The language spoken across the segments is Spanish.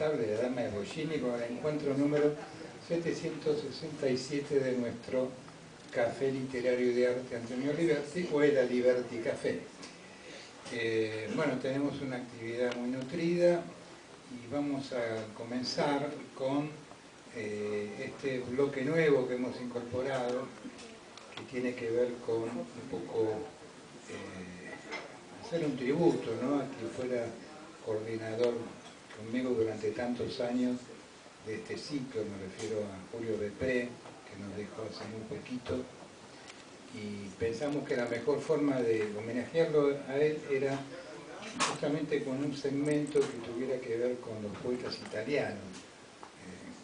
Inagotable de Adama de Bocchini con el encuentro número 767 de nuestro Café Literario de Arte Antonio Liberti, o el Liberti Café. Bueno, tenemos una actividad muy nutrida y vamos a comenzar con este bloque nuevo que hemos incorporado, que tiene que ver con un poco hacer un tributo, ¿no?, a quien fuera coordinador conmigo durante tantos años de este ciclo. Me refiero a Julio Bepré, que nos dejó hace muy poquito, y pensamos que la mejor forma de homenajearlo a él era justamente con un segmento que tuviera que ver con los poetas italianos,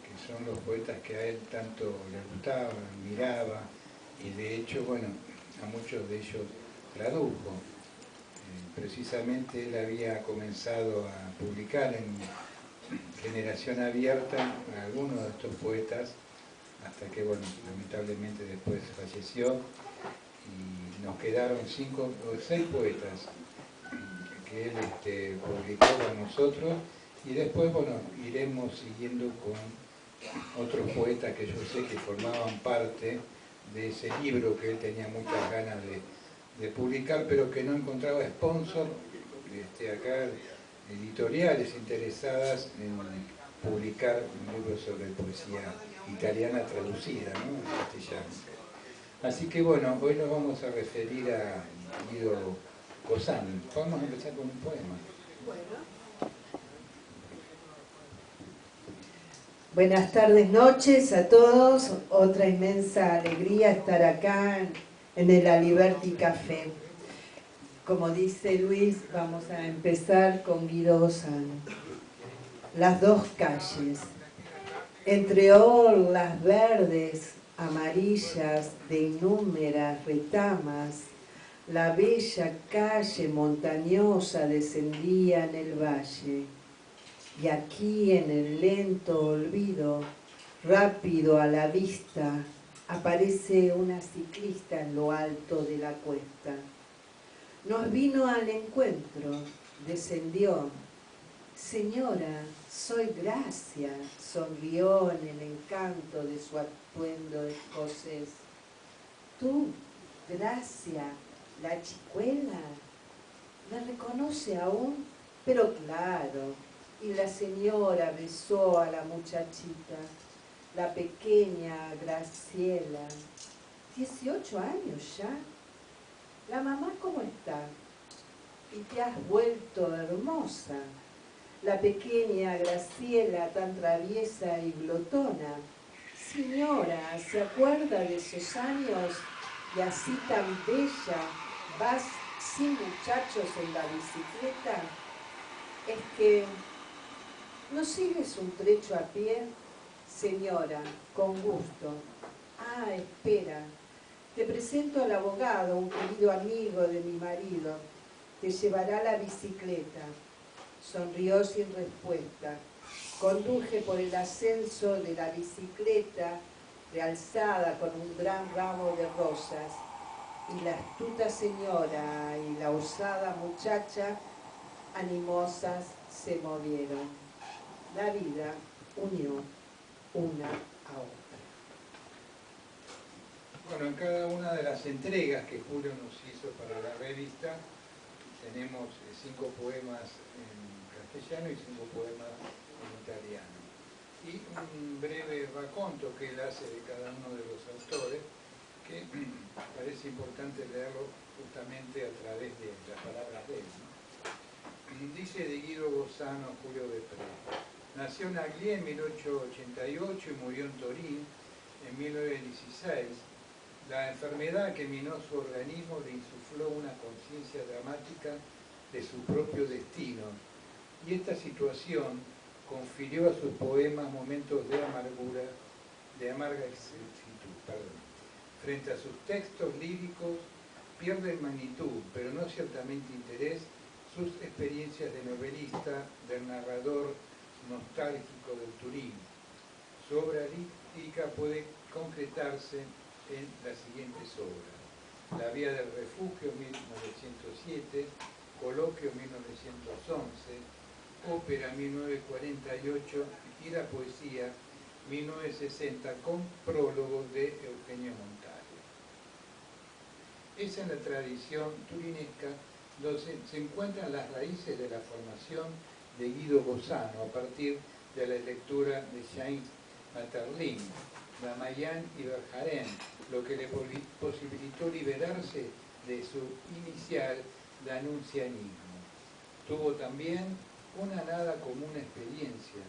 que son los poetas que a él tanto le gustaban, admiraba, y de hecho, bueno, a muchos de ellos tradujo. Precisamente él había comenzado a publicar en Generación Abierta a algunos de estos poetas, hasta que, bueno, lamentablemente después falleció y nos quedaron 5 o 6 poetas que él publicó con nosotros, y después, bueno, iremos siguiendo con otros poetas que yo sé que formaban parte de ese libro que él tenía muchas ganas de publicar, pero que no encontraba sponsor acá, editoriales interesadas en publicar un libro sobre poesía italiana traducida, ¿no?, en castellano. Así que bueno, hoy nos vamos a referir a Guido Cozzani. Vamos a empezar con un poema. Buenas tardes, noches a todos. Otra inmensa alegría estar acá en el Aliberti Café. Como dice Luis, vamos a empezar con Guido Cozzani. Las dos calles. Entre orlas verdes, amarillas, de innúmeras retamas, la bella calle montañosa descendía en el valle. Y aquí, en el lento olvido, rápido a la vista, aparece una ciclista en lo alto de la cuesta. Nos vino al encuentro, descendió. Señora, soy Gracia, sonrió en el encanto de su atuendo escocés. Tú, Gracia, la chicuela, ¿me reconoce aún? Pero claro. Y la señora besó a la muchachita, la pequeña Graciela. 18 años ya. ¿La mamá cómo está? Y te has vuelto hermosa. La pequeña Graciela, tan traviesa y glotona. Señora, ¿se acuerda de esos años? Y así tan bella, vas sin muchachos en la bicicleta. Es que ¿no sigues un trecho a pie? Señora, con gusto. Ah, espera. Te presento al abogado, un querido amigo de mi marido. Te llevará la bicicleta. Sonrió sin respuesta. Conduje por el ascenso de la bicicleta, realzada con un gran ramo de rosas. Y la astuta señora y la osada muchacha, animosas, se movieron. La vida unió una a otra. Bueno, en cada una de las entregas que Julio nos hizo para la revista tenemos 5 poemas en castellano y 5 poemas en italiano. Y un breve raconto que él hace de cada uno de los autores, que parece importante leerlo justamente a través de las palabras de él, ¿no? Dice de Guido Cozzani, Julio Bepré. Nació en Aglie en 1888 y murió en Turín en 1916. La enfermedad que minó su organismo le insufló una conciencia dramática de su propio destino, y esta situación confirió a sus poemas momentos de amarga exactitud. Frente a sus textos líricos pierden magnitud, pero no ciertamente interés, sus experiencias de novelista, del narrador nostálgico del Turín. Su obra lírica puede concretarse en las siguientes obras: La vía del refugio, 1907, Coloquio, 1911, ópera 1948 y la poesía 1960 con prólogo de Eugenio Montale. Es en la tradición turinesca donde se encuentran las raíces de la formación de Guido Bozzano a partir de la lectura de James Maeterlinck, Ramayán y Bergerain, lo que le posibilitó liberarse de su inicial danuncianismo. Tuvo también una nada común experiencia,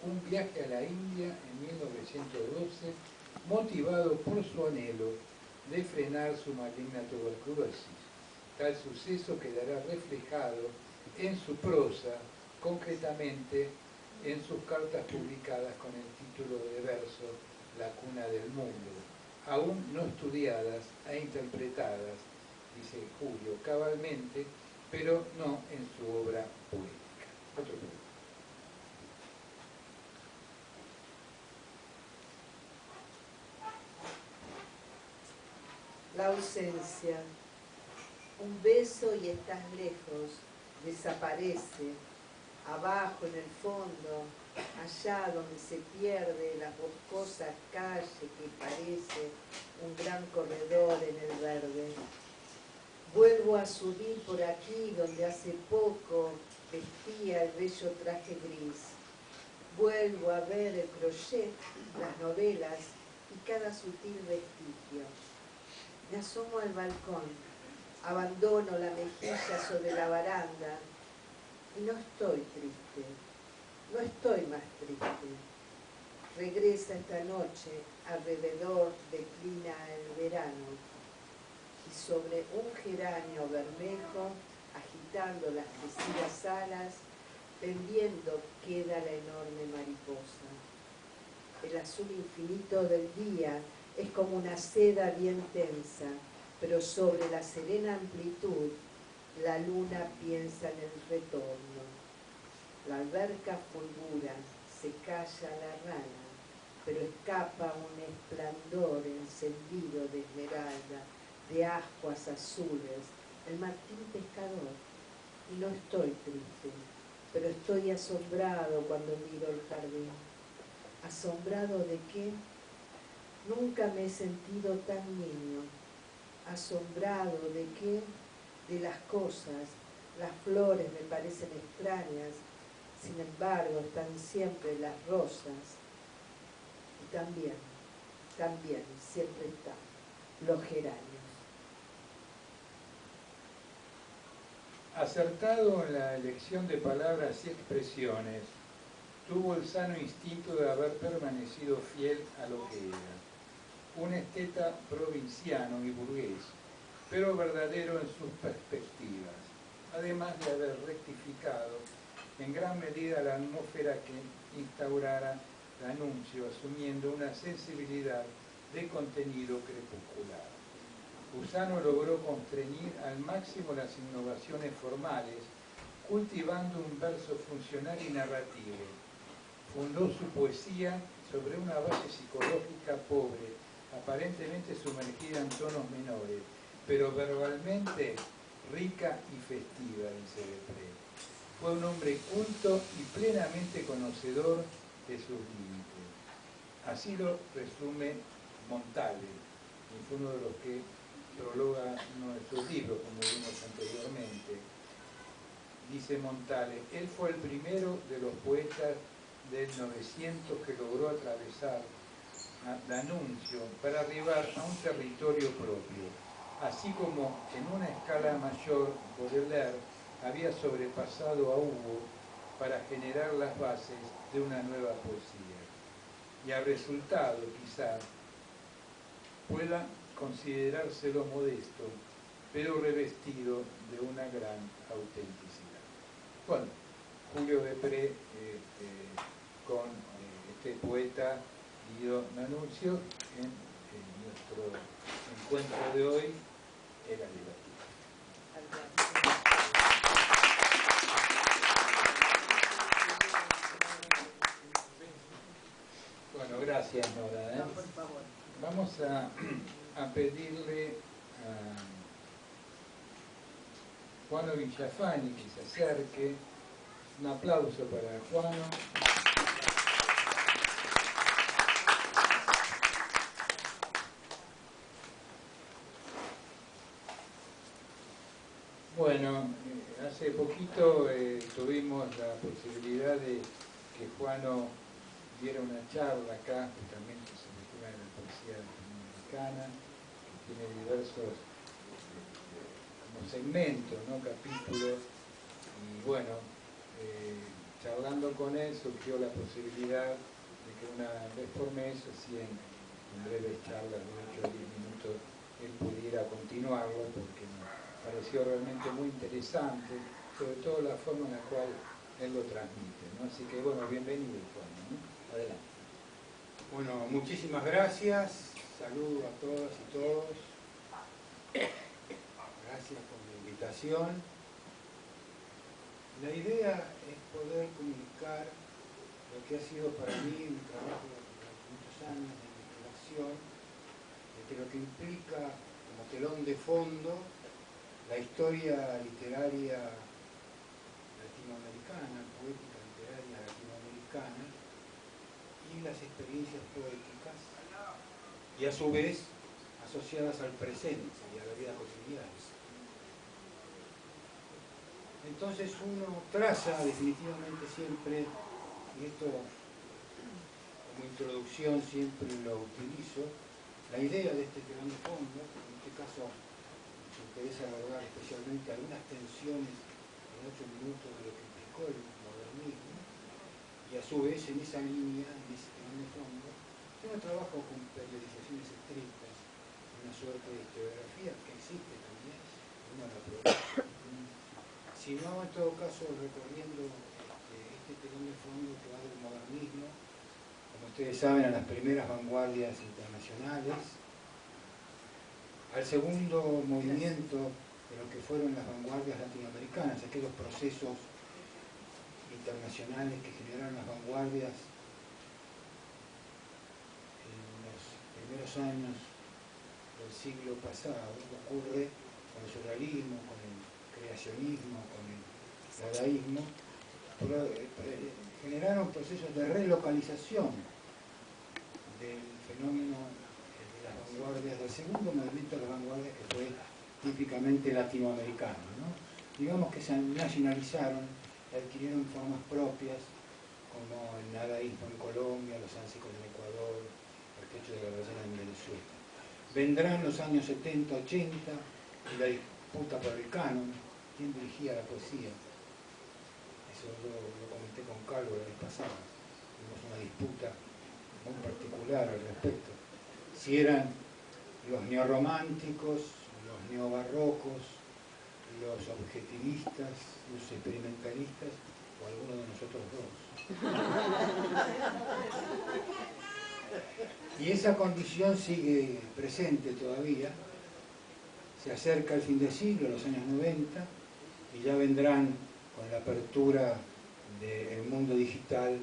un viaje a la India en 1912, motivado por su anhelo de frenar su maligna tuberculosis. Tal suceso quedará reflejado en su prosa, concretamente en sus cartas publicadas con el título de verso La cuna del mundo, aún no estudiadas e interpretadas, dice Julio, cabalmente, pero no en su obra poética. Otro punto. La ausencia. Un beso y estás lejos, desaparece, abajo en el fondo, allá donde se pierde la boscosa calle que parece un gran corredor en el verde. Vuelvo a subir por aquí donde hace poco vestía el bello traje gris. Vuelvo a ver el crochet, las novelas y cada sutil vestigio. Me asomo al balcón, abandono la mejilla sobre la baranda y no estoy triste, no estoy más triste. Regresa esta noche, alrededor declina el verano y sobre un geranio bermejo, agitando las crecidas alas, pendiendo queda la enorme mariposa. El azul infinito del día es como una seda bien tensa, pero sobre la serena amplitud la luna piensa en el retorno. La alberca fulgura, se calla la rana, pero escapa un esplendor encendido de esmeralda, de ascuas azules, el martín pescador. Y no estoy triste, pero estoy asombrado cuando miro el jardín. ¿Asombrado de qué? Nunca me he sentido tan niño. ¿Asombrado de qué? De las cosas. Las flores me parecen extrañas, sin embargo están siempre las rosas. Y también siempre están los geranios. Acertado en la elección de palabras y expresiones, tuvo el sano instinto de haber permanecido fiel a lo que era. Un esteta provinciano y burgués, pero verdadero en sus perspectivas, además de haber rectificado en gran medida la atmósfera que instaurara D'Annunzio, asumiendo una sensibilidad de contenido crepuscular. Bozzano logró constreñir al máximo las innovaciones formales, cultivando un verso funcional y narrativo. Fundó su poesía sobre una base psicológica pobre, aparentemente sumergida en tonos menores, pero verbalmente rica y festiva, dice Depré. Fue un hombre culto y plenamente conocedor de sus límites. Así lo resume Montale, que fue uno de los que prologa uno de sus libros, como vimos anteriormente. Dice Montale, él fue el primero de los poetas del 900 que logró atravesar D'Annunzio para arribar a un territorio propio, así como en una escala mayor Baudelaire había sobrepasado a Hugo para generar las bases de una nueva poesía. Y al resultado, quizá, pueda considerárselo modesto, pero revestido de una gran autenticidad. Bueno, Julio Depré con este poeta Guido D'Annunzio en nuestro encuentro de hoy, Era Libertad. Bueno, gracias, Nora. No, por favor. Vamos a pedirle a Juan Villafani que se acerque Un aplauso para Juano. Bueno, hace poquito tuvimos la posibilidad de que Juano diera una charla acá, justamente sobre el tema de la poesía latinoamericana, que tiene diversos como segmentos, ¿no? Capítulos, y bueno, charlando con él surgió la posibilidad de que una vez por mes, así en breves charlas de 8 a 10 minutos, él pudiera continuarlo, porque me pareció realmente muy interesante, sobre todo la forma en la cual él lo transmite, ¿no? Así que bueno, bienvenido, Juan, ¿no? Adelante. Bueno, muchísimas gracias, saludo a todas y todos, gracias por la invitación. La idea es poder comunicar lo que ha sido para mí un trabajo durante muchos años de investigación, de lo que implica como telón de fondo la historia literaria latinoamericana, poética literaria latinoamericana, y las experiencias poéticas, y a su vez asociadas al presente y a la vida cotidiana. Entonces uno traza definitivamente siempre, y esto como introducción siempre lo utilizo, la idea de este telón de fondo, en este caso me interesa abordar especialmente algunas tensiones en 8 minutos de lo que implicó el modernismo, y a su vez en esa línea, en ese telón de fondo, yo no trabajo con periodizaciones estrictas, una suerte de historiografía que existe también, uno la produce, sino en todo caso recorriendo este telón de fondo que va del modernismo, como ustedes saben, a las primeras vanguardias internacionales, al segundo movimiento de lo que fueron las vanguardias latinoamericanas, aquellos procesos internacionales que generaron las vanguardias en los primeros años del siglo pasado. Ocurre con el surrealismo, con el creacionismo, con el dadaísmo, generaron procesos de relocalización del fenómeno de las vanguardias, del segundo movimiento de las vanguardias, que fue típicamente latinoamericano, ¿no? Digamos que se nacionalizaron, adquirieron formas propias, como el dadaísmo en Colombia, los ánsicos en Ecuador, el techo de la ballena en Venezuela. Vendrán los años 70, 80, y la disputa por el canon, quién dirigía la poesía. Eso lo comenté con Calvo la vez pasada. Tuvimos una disputa muy particular al respecto. Si eran los neorrománticos, los neobarrocos, los objetivistas, los experimentalistas, o alguno de nosotros dos. Y esa condición sigue presente todavía. Se acerca el fin de siglo, los años 90, y ya vendrán con la apertura del mundo digital,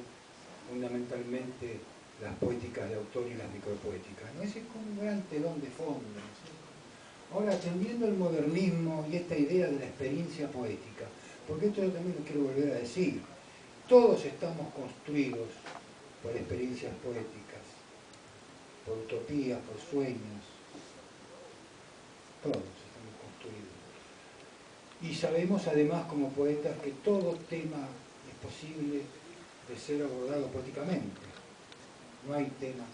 fundamentalmente las poéticas de autor y las micropoéticas, ¿no? Ese es como un gran telón de fondo, ¿no? Ahora, atendiendo el modernismo y esta idea de la experiencia poética, porque esto yo también lo quiero volver a decir, todos estamos construidos por experiencias poéticas, por utopías, por sueños, todos estamos construidos. Y sabemos además como poetas que todo tema es posible de ser abordado poéticamente. No hay temas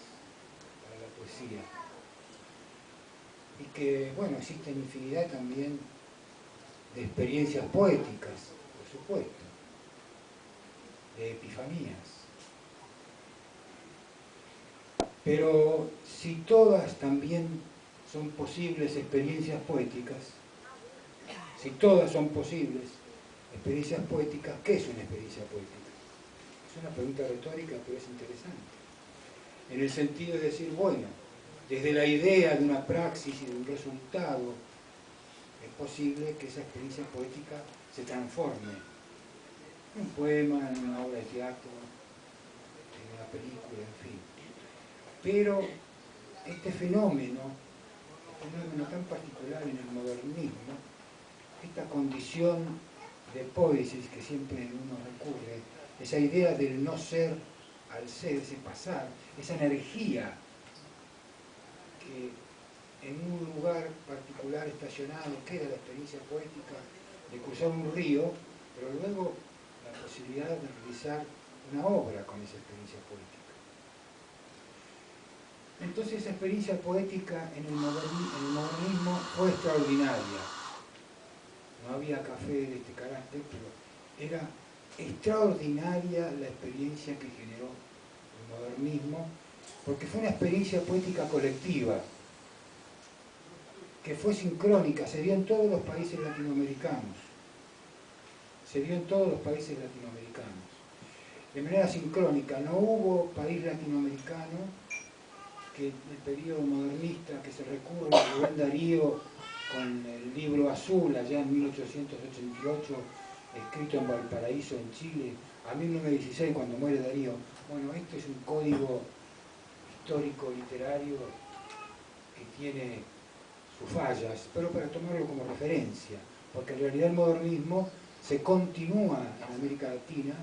para la poesía. Y que, bueno, existen infinidad también de experiencias poéticas, por supuesto, de epifanías. Pero si todas también son posibles experiencias poéticas, si todas son posibles experiencias poéticas, ¿qué es una experiencia poética? Es una pregunta retórica, pero es interesante. En el sentido de decir, bueno, desde la idea de una praxis y de un resultado, es posible que esa experiencia poética se transforme en un poema, en una obra de teatro, en una película, en fin. Pero este fenómeno tan particular en el modernismo, esta condición de poiesis que siempre uno recurre, esa idea del no ser al ser, ese pasar, esa energía que en un lugar particular estacionado queda la experiencia poética de cruzar un río, pero luego la posibilidad de realizar una obra con esa experiencia poética. Entonces esa experiencia poética en el modernismo fue extraordinaria. No había café de este carácter, pero era extraordinaria la experiencia que generó el modernismo, porque fue una experiencia poética colectiva, que fue sincrónica, se dio en todos los países latinoamericanos. Se dio en todos los países latinoamericanos. De manera sincrónica, no hubo país latinoamericano que en el periodo modernista que se recurre a Rubén Darío con el libro Azul, allá en 1888, escrito en Valparaíso, en Chile, a 1916, cuando muere Darío. Bueno, este es un código histórico, literario, que tiene sus fallas, pero para tomarlo como referencia, porque en realidad el modernismo se continúa en América Latina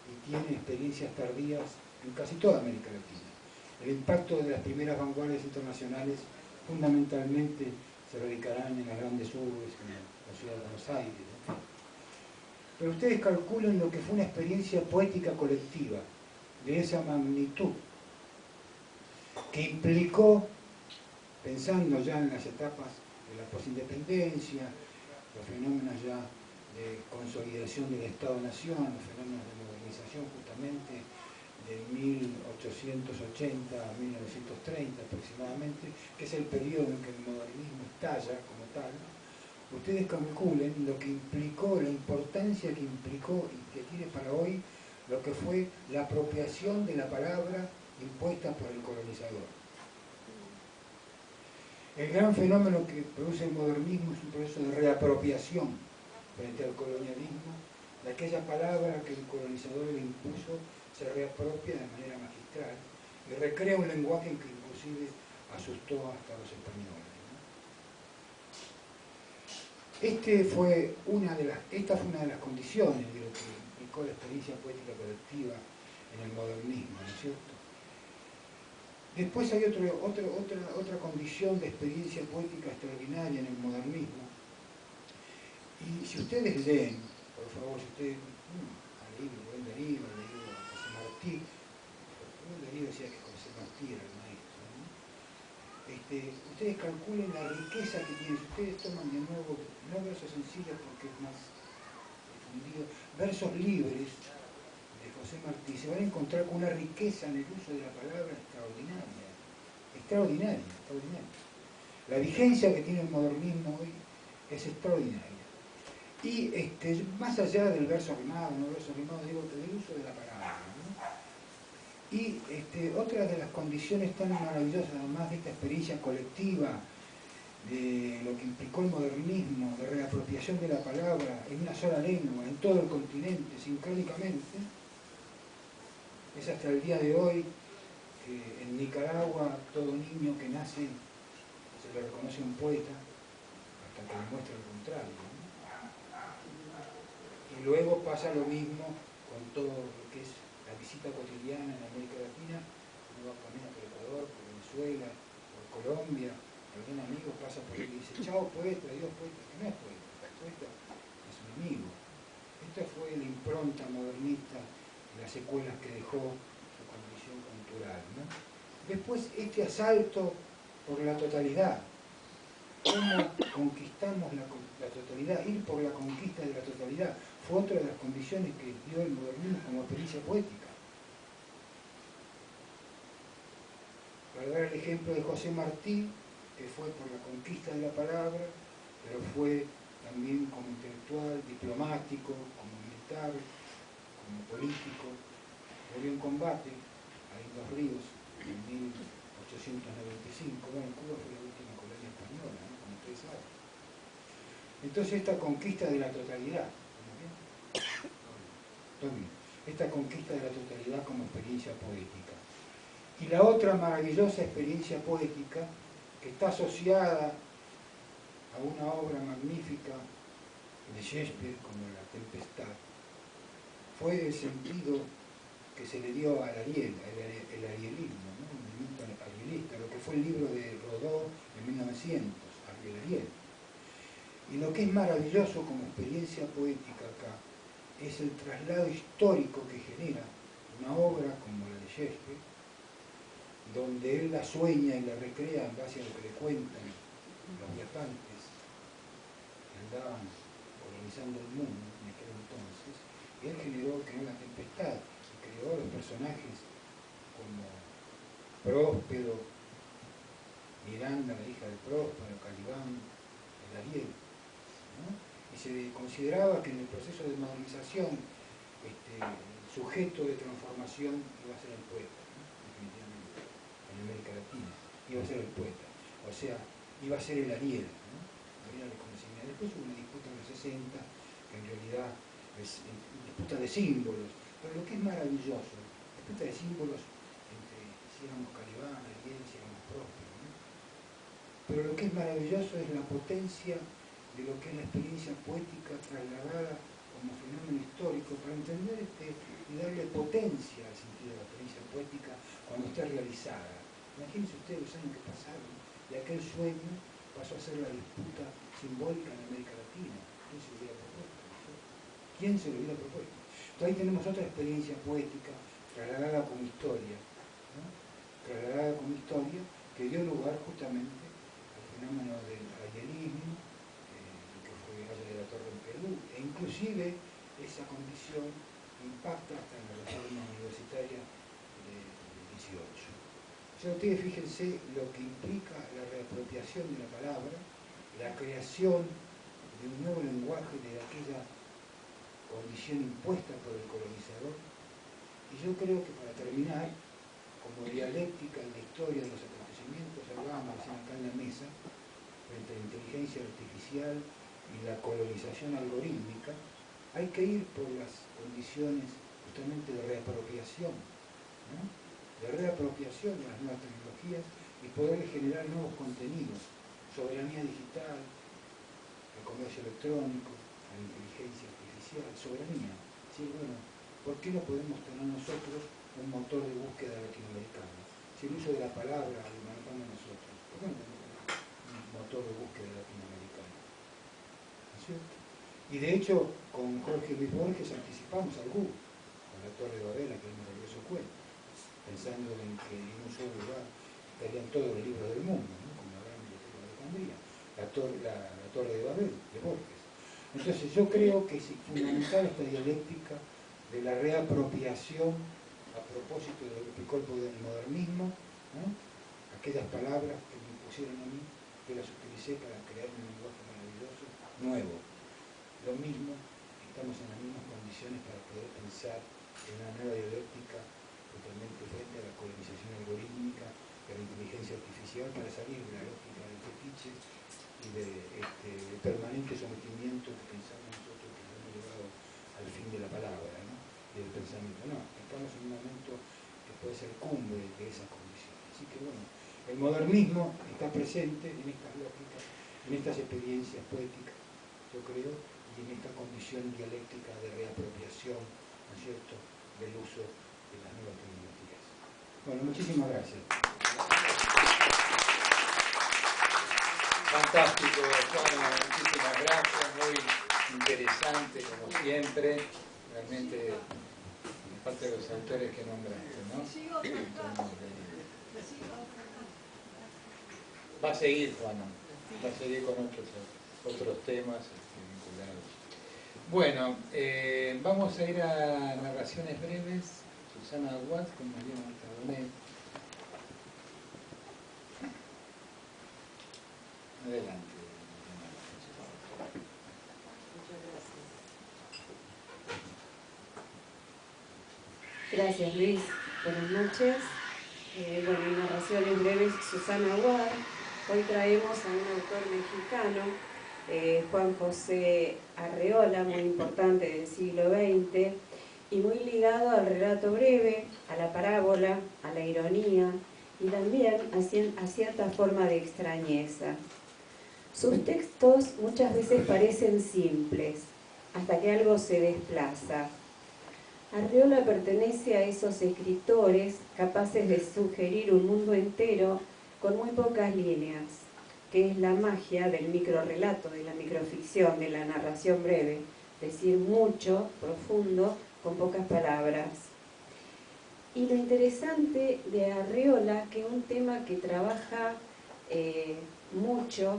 y tiene experiencias tardías en casi toda América Latina. El impacto de las primeras vanguardias internacionales fundamentalmente se radicarán en las grandes urbes, en la ciudad de Buenos Aires, ¿no? Pero ustedes calculen lo que fue una experiencia poética colectiva de esa magnitud, que implicó, pensando ya en las etapas de la posindependencia, los fenómenos ya de consolidación del Estado-Nación, los fenómenos de modernización justamente de 1880 a 1930 aproximadamente, que es el periodo en que el modernismo estalla como tal. Ustedes calculen lo que implicó, la importancia que implicó y que tiene para hoy lo que fue la apropiación de la palabra impuesta por el colonizador. El gran fenómeno que produce el modernismo es un proceso de reapropiación frente al colonialismo, de aquella palabra que el colonizador le impuso, se reapropia de manera magistral y recrea un lenguaje que inclusive asustó hasta a los españoles, ¿no? Esta fue una de las condiciones de lo que implicó la experiencia poética colectiva en el modernismo, ¿no es cierto? Después hay otra condición de experiencia poética extraordinaria en el modernismo. Y si ustedes leen, por favor, si ustedes han leído Rubén Darío, han leído a José Martí, Rubén Darío decía que José Martí era el maestro, ¿no? Ustedes calculen la riqueza que tiene. Si ustedes toman de nuevo, no versos sencillos porque es más difundido, versos libres de José Martí, se van a encontrar con una riqueza en el uso de la palabra extraordinaria. Extraordinaria, extraordinaria. La vigencia que tiene el modernismo hoy es extraordinaria. Y más allá del verso rimado, no verso rimado, digo, del uso de la palabra, ¿no? Y otra de las condiciones tan maravillosas, además de esta experiencia colectiva, de lo que implicó el modernismo, de reapropiación de la palabra en una sola lengua, en todo el continente, sincrónicamente, es hasta el día de hoy que en Nicaragua todo niño que nace se le reconoce un poeta, hasta que demuestre lo contrario, ¿no? Y luego pasa lo mismo con todo lo que es la visita cotidiana en América Latina. Uno va camino por Ecuador, por Venezuela, por Colombia, algún amigo pasa por ahí y dice, chao poeta, adiós poeta, que no es poeta, el poeta es un amigo. Esta fue la impronta modernista y las secuelas que dejó su condición cultural, ¿no? Después este asalto por la totalidad. ¿Cómo conquistamos la totalidad? Ir por la conquista de la totalidad fue otra de las condiciones que dio el modernismo como experiencia poética. Para dar el ejemplo de José Martí, que fue por la conquista de la palabra, pero fue también como intelectual, diplomático, como militar, como político. Murió en combate ahí en Los Ríos en 1895. Bueno, Cuba fue la última colonia española, ¿no? Como ustedes saben. Entonces esta conquista de la totalidad, esta conquista de la totalidad como experiencia poética. Y la otra maravillosa experiencia poética que está asociada a una obra magnífica de Shakespeare como La Tempestad, fue el sentido que se le dio al Ariel, el arielismo, ¿no? El movimiento arielista, lo que fue el libro de Rodó en 1900, Ariel. Y lo que es maravilloso como experiencia poética acá es el traslado histórico que genera una obra como la de Shakespeare, donde él la sueña y la recrea en base a lo que le cuentan los viajantes que andaban colonizando el mundo en aquel entonces. Y él creó La Tempestad, y creó los personajes como Próspero, Miranda, la hija de Próspero, Calibán, el Ariel, ¿no? Y se consideraba que en el proceso de modernización el sujeto de transformación iba a ser el poeta, ¿no? Definitivamente, en América Latina, iba a ser el poeta, o sea, iba a ser el Ariel, ¿no? Ariel de conocimiento. Después hubo una disputa en los 60, que en realidad es disputa de símbolos, pero lo que es maravilloso, disputa de símbolos entre si éramos Calibán, Ariel, si éramos Próspero, ¿no? Pero lo que es maravilloso es la potencia de lo que es la experiencia poética trasladada como fenómeno histórico para entender y darle potencia al sentido de la experiencia poética cuando esté realizada. Imagínense ustedes los años que pasaron y aquel sueño pasó a ser la disputa simbólica en América Latina. ¿Quién se lo hubiera propuesto? ¿Quién se lo hubiera propuesto? Entonces ahí tenemos otra experiencia poética trasladada como historia, ¿no? Trasladada como historia que dio lugar justamente al fenómeno del arielismo, que fue Valle de la Torre en Perú, e inclusive esa condición impacta hasta en la reforma universitaria del 18. O sea, ustedes fíjense lo que implica la reapropiación de la palabra, la creación de un nuevo lenguaje de aquella condición impuesta por el colonizador. Y yo creo que para terminar, como dialéctica en la historia de los acontecimientos, hablábamos recién acá en la mesa, frente a la inteligencia artificial y la colonización algorítmica, hay que ir por las condiciones justamente de reapropiación, ¿no? De reapropiación de las nuevas tecnologías y poder generar nuevos contenidos, soberanía digital, el comercio electrónico, la inteligencia artificial, soberanía. Sí, bueno, ¿por qué no podemos tener nosotros un motor de búsqueda latinoamericano? Si el uso de la palabra lo manejamos nosotros, ¿por qué no tenemos un motor de búsqueda latinoamericano? ¿No es cierto? Y de hecho, con Jorge Luis Borges anticipamos al Google, con la Torre de Babel, que me regreso cuenta, pensando en que en un solo lugar estarían todos los libros del mundo, ¿no? Como la gran biblioteca de Alejandría, la Torre de Babel, de Borges. Entonces yo creo que es fundamental esta dialéctica de la reapropiación a propósito de lo que implicó el modernismo, ¿no? Aquellas palabras que me impusieron a mí, que las utilicé para crear un lenguaje maravilloso, nuevo. Lo mismo, estamos en las mismas condiciones para poder pensar en una nueva dialéctica totalmente frente a la colonización algorítmica, de la inteligencia artificial, para salir de la lógica del fetiche y del permanente sometimiento que pensamos nosotros que hemos llevado al fin de la palabra, ¿no? Del pensamiento. No, estamos en un momento que puede ser cumbre de esas condiciones. Así que bueno, el modernismo está presente en estas lógicas, en estas experiencias poéticas, yo creo, y en esta condición dialéctica de reapropiación, ¿no es cierto?, del uso de las nuevas tecnologías. Bueno, muchísimas gracias. Fantástico, Juan, muchísimas gracias, muy interesante como siempre, realmente me faltan los autores que nombraste, ¿no? Va a seguir, Juan, va a seguir con otros temas vinculados. Bueno, vamos a ir a narraciones breves. Susana Aguad con María Marta Bonet. Adelante. Muchas gracias. Gracias, Luis. Buenas noches. Bueno, en narraciones breves, Susana Aguad. Hoy traemos a un autor mexicano, Juan José Arreola, muy importante del siglo XX, y muy ligado al relato breve, a la parábola, a la ironía y también a cierta forma de extrañeza. Sus textos muchas veces parecen simples, hasta que algo se desplaza. Arriola pertenece a esos escritores capaces de sugerir un mundo entero con muy pocas líneas, que es la magia del microrrelato, de la microficción, de la narración breve, decir mucho, profundo, con pocas palabras. Y lo interesante de Arriola, que es un tema que trabaja mucho,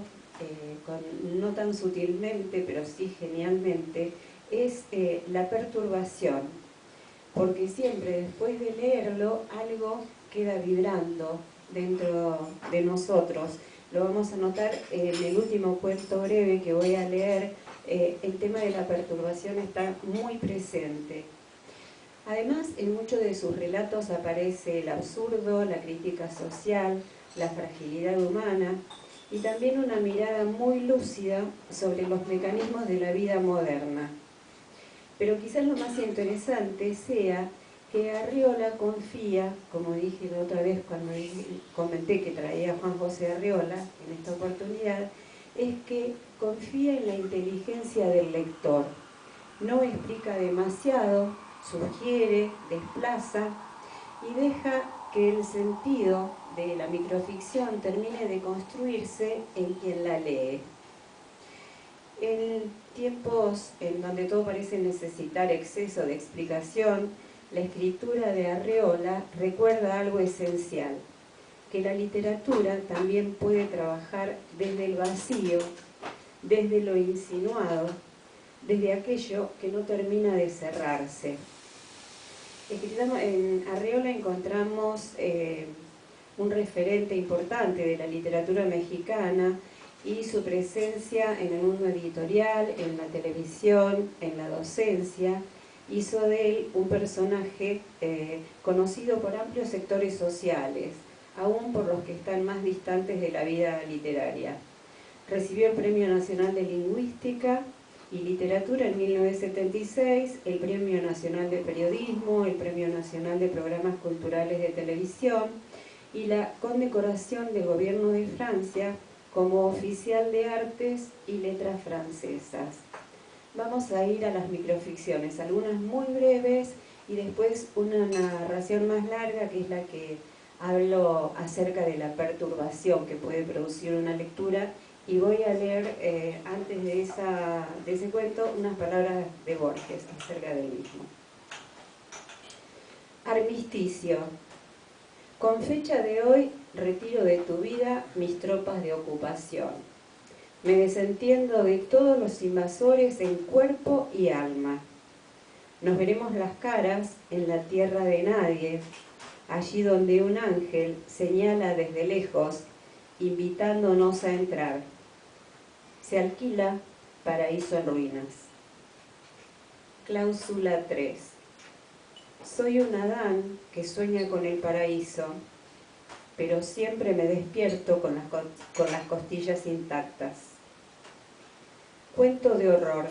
no tan sutilmente, pero sí genialmente, es la perturbación. Porque siempre después de leerlo, algo queda vibrando dentro de nosotros. Lo vamos a notar en el último cuento breve que voy a leer. El tema de la perturbación está muy presente. Además, en muchos de sus relatos aparece el absurdo, la crítica social, la fragilidad humana y también una mirada muy lúcida sobre los mecanismos de la vida moderna. Pero quizás lo más interesante sea que Arriola confía, como dije la otra vez cuando comenté que traía a Juan José Arriola en esta oportunidad, es que confía en la inteligencia del lector. No explica demasiado, sugiere, desplaza y deja que el sentido de la microficción termine de construirse en quien la lee. En tiempos en donde todo parece necesitar exceso de explicación, la escritura de Arriola recuerda algo esencial, que la literatura también puede trabajar desde el vacío, desde lo insinuado, desde aquello que no termina de cerrarse. En Arriola encontramos un referente importante de la literatura mexicana, y su presencia en el mundo editorial, en la televisión, en la docencia, hizo de él un personaje conocido por amplios sectores sociales, aún por los que están más distantes de la vida literaria. Recibió el Premio Nacional de Lingüística y Literatura en 1976, el Premio Nacional de Periodismo, el Premio Nacional de Programas Culturales de Televisión y la condecoración del Gobierno de Francia como oficial de artes y letras francesas. Vamos a ir a las microficciones, algunas muy breves y después una narración más larga, que es la que hablo acerca de la perturbación que puede producir una lectura, y voy a leer antes de ese cuento unas palabras de Borges acerca del mismo. Armisticio. Con fecha de hoy, retiro de tu vida mis tropas de ocupación. Me desentiendo de todos los invasores en cuerpo y alma. Nos veremos las caras en la tierra de nadie, allí donde un ángel señala desde lejos, invitándonos a entrar. Se alquila paraíso en ruinas. Cláusula 3. Soy un Adán que sueña con el paraíso, pero siempre me despierto con las costillas intactas. Cuento de horror.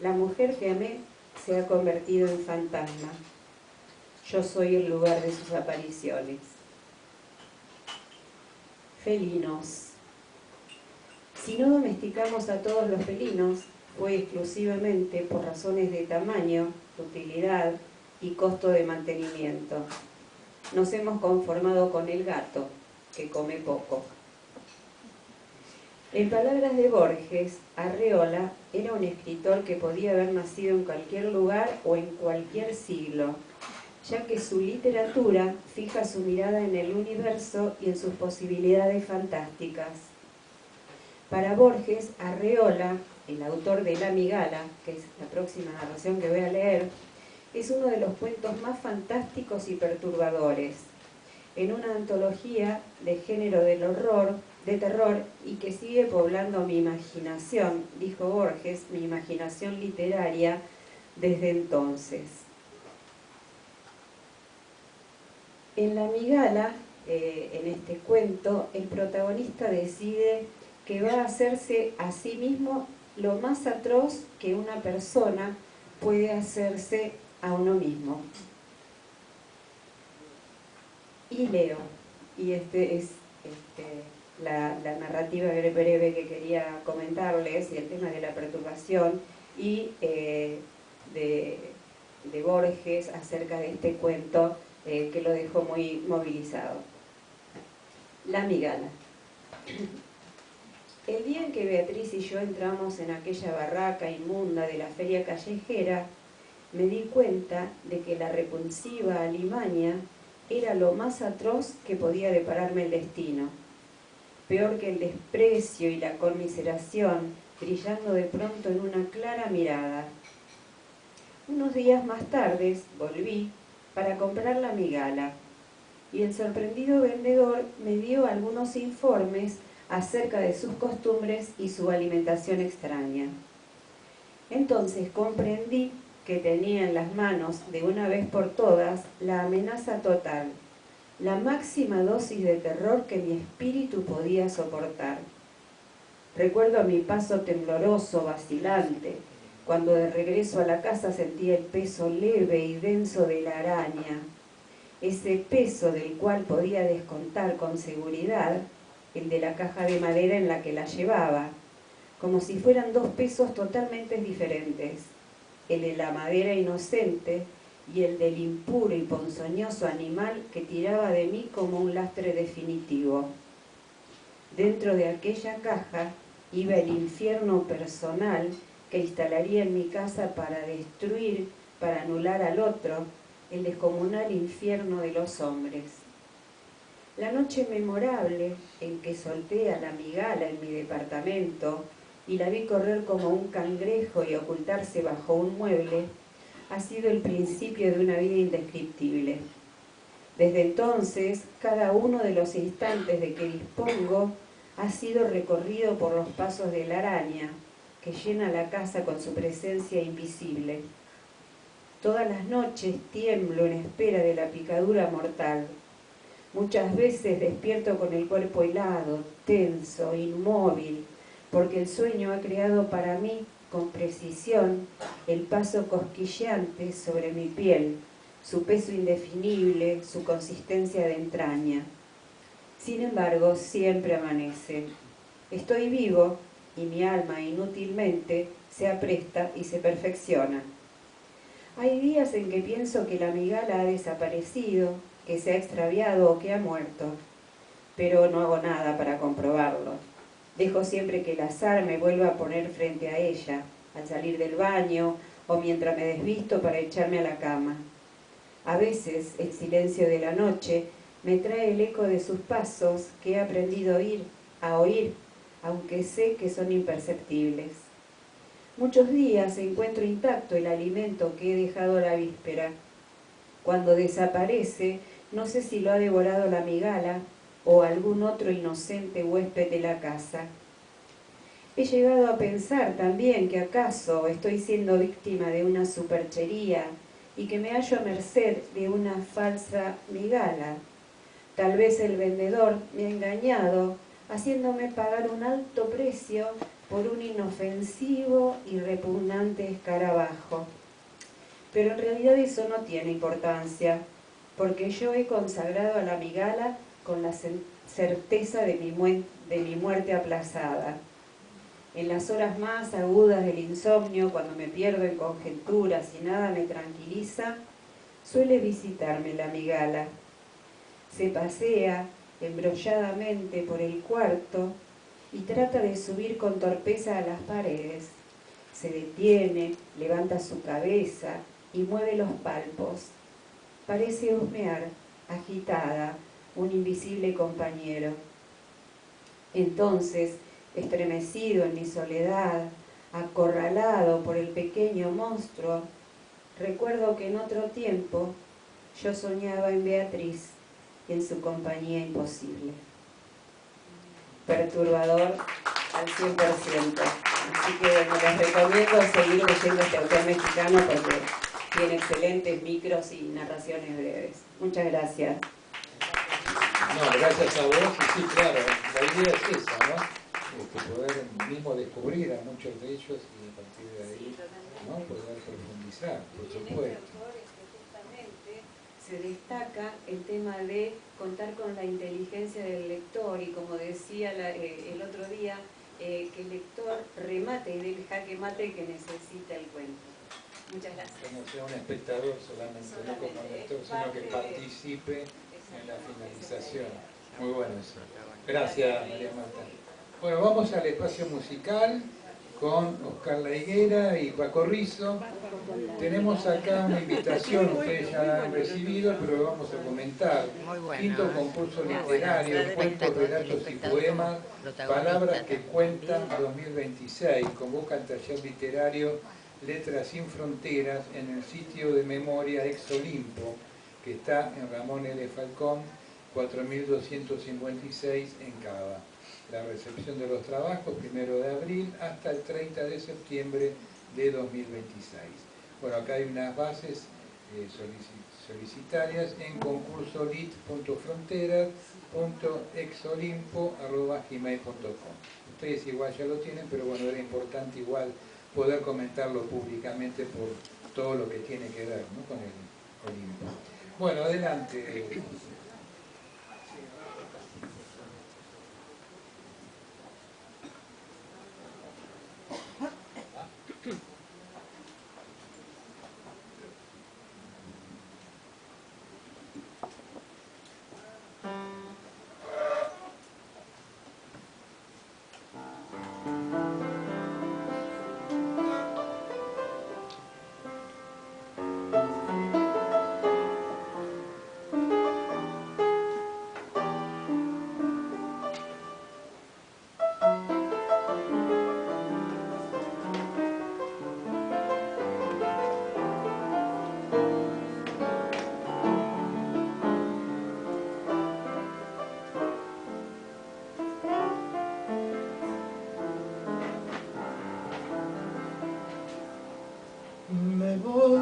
La mujer que amé se ha convertido en fantasma. Yo soy el lugar de sus apariciones. Felinos. Si no domesticamos a todos los felinos, fue exclusivamente por razones de tamaño, utilidad y costo de mantenimiento. Nos hemos conformado con el gato, que come poco. En palabras de Borges, Arriola era un escritor que podía haber nacido en cualquier lugar o en cualquier siglo, ya que su literatura fija su mirada en el universo y en sus posibilidades fantásticas. Para Borges, Arriola, el autor de La Migala, que es la próxima narración que voy a leer, es uno de los cuentos más fantásticos y perturbadores, en una antología de género del horror, de terror, y que sigue poblando mi imaginación, dijo Borges, mi imaginación literaria desde entonces. En La Migala, en este cuento, el protagonista decide que va a hacerse a sí mismo lo más atroz que una persona puede hacerse a uno mismo. Y leo, y este es la narrativa breve que quería comentarles y el tema de la perturbación y de Borges acerca de este cuento que lo dejó muy movilizado. La migala. El día en que Beatriz y yo entramos en aquella barraca inmunda de la feria callejera, me di cuenta de que la repulsiva alimaña era lo más atroz que podía depararme el destino. Peor que el desprecio y la conmiseración, brillando de pronto en una clara mirada. Unos días más tarde volví para comprar la migala y el sorprendido vendedor me dio algunos informes acerca de sus costumbres y su alimentación extraña. Entonces comprendí que tenía en las manos de una vez por todas la amenaza total, la máxima dosis de terror que mi espíritu podía soportar. Recuerdo mi paso tembloroso, vacilante, cuando de regreso a la casa sentí el peso leve y denso de la araña, ese peso del cual podía descontar con seguridad el de la caja de madera en la que la llevaba, como si fueran dos pesos totalmente diferentes, el de la madera inocente y el del impuro y ponzoñoso animal que tiraba de mí como un lastre definitivo. Dentro de aquella caja iba el infierno personal que instalaría en mi casa para destruir, para anular al otro, el descomunal infierno de los hombres. La noche memorable en que solté a la migala en mi departamento y la vi correr como un cangrejo y ocultarse bajo un mueble, ha sido el principio de una vida indescriptible. Desde entonces, cada uno de los instantes de que dispongo ha sido recorrido por los pasos de la araña, que llena la casa con su presencia invisible. Todas las noches tiemblo en espera de la picadura mortal. Muchas veces despierto con el cuerpo helado, tenso, inmóvil, porque el sueño ha creado para mí, con precisión, el paso cosquilleante sobre mi piel, su peso indefinible, su consistencia de entraña. Sin embargo, siempre amanece. Estoy vivo y mi alma inútilmente se apresta y se perfecciona. Hay días en que pienso que la migala ha desaparecido, que se ha extraviado o que ha muerto, pero no hago nada para comprobarlo. Dejo siempre que el azar me vuelva a poner frente a ella, al salir del baño o mientras me desvisto para echarme a la cama. A veces el silencio de la noche me trae el eco de sus pasos que he aprendido a oír, aunque sé que son imperceptibles. Muchos días encuentro intacto el alimento que he dejado la víspera. Cuando desaparece, no sé si lo ha devorado la migala o algún otro inocente huésped de la casa. He llegado a pensar también que acaso estoy siendo víctima de una superchería y que me hallo a merced de una falsa migala. Tal vez el vendedor me ha engañado, haciéndome pagar un alto precio por un inofensivo y repugnante escarabajo. Pero en realidad eso no tiene importancia, porque yo he consagrado a la migala con la certeza de mi muerte aplazada. En las horas más agudas del insomnio, cuando me pierdo en conjeturas y nada me tranquiliza, suele visitarme la migala. Se pasea embrolladamente por el cuarto y trata de subir con torpeza a las paredes. Se detiene, levanta su cabeza y mueve los palpos. Parece husmear, agitada, un invisible compañero. Entonces, estremecido en mi soledad, acorralado por el pequeño monstruo, recuerdo que en otro tiempo yo soñaba en Beatriz y en su compañía imposible. Perturbador al 100%. Así que bueno, les recomiendo seguir leyendo este autor mexicano porque tiene excelentes micros y narraciones breves. Muchas gracias. No, gracias a vos. Y sí, claro, la idea es esa, ¿no? Poder mismo descubrir a muchos de ellos y a partir de ahí, ¿no? Poder profundizar, por supuesto. se destaca el tema de contar con la inteligencia del lector y, como decía el otro día, que el lector remate y dé el jaque mate que necesita el cuento. Muchas gracias. Que no sea un espectador solamente, no como lector, sino que participe en la finalización. Muy bueno eso. Gracias, María Marta. Bueno, vamos al espacio musical con Oscar La Higuera y Paco Rizzo. Tenemos acá una invitación, ustedes ya la han recibido, pero lo vamos a comentar. Quinto concurso literario, cuentos, relatos y poemas, Palabras que Cuentan 2026. Convoca el taller literario Letras sin Fronteras en el sitio de memoria Ex Olimpo, que está en Ramón L. Falcón, 4256 en Cava. La recepción de los trabajos, 1 de abril hasta el 30 de septiembre de 2026. Bueno, acá hay unas bases solicitarias en concursolit.fronteras.exolimpo@gmail.com. Ustedes igual ya lo tienen, pero bueno, era importante igual poder comentarlo públicamente por todo lo que tiene que ver, ¿no?, con el Olimpo. Bueno, adelante. Me voy,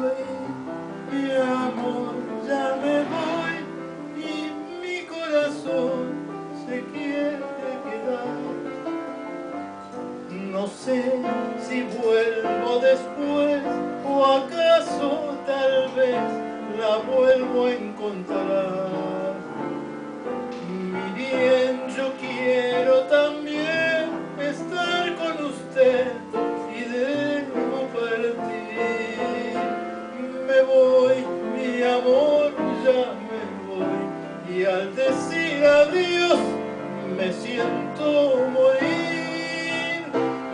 mi amor, ya me voy, y mi corazón se quiere quedar. No sé si vuelvo después, o acaso tal vez la vuelvo a encontrar. Mi bien, yo quiero también estar con usted y debo partir. Me voy, mi amor, ya me voy, y al decir adiós me siento morir.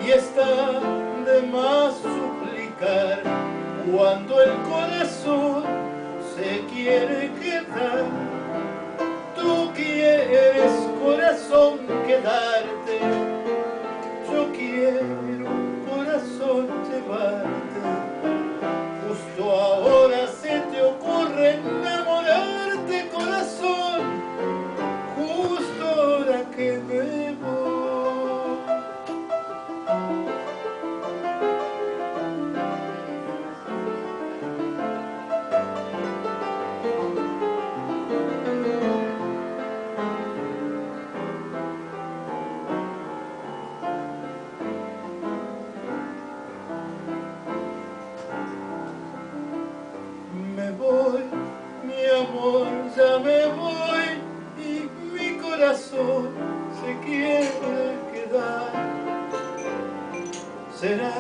Y está de más suplicar cuando el corazón se quiere quedar. Tú quieres, corazón, quedarte. Yo quiero, corazón, llevarte. Justo ahora se te ocurre enamorarte, corazón. Justo ahora que me voy. Me voy, mi amor, ya me voy, y mi corazón se quiere quedar. ¿Será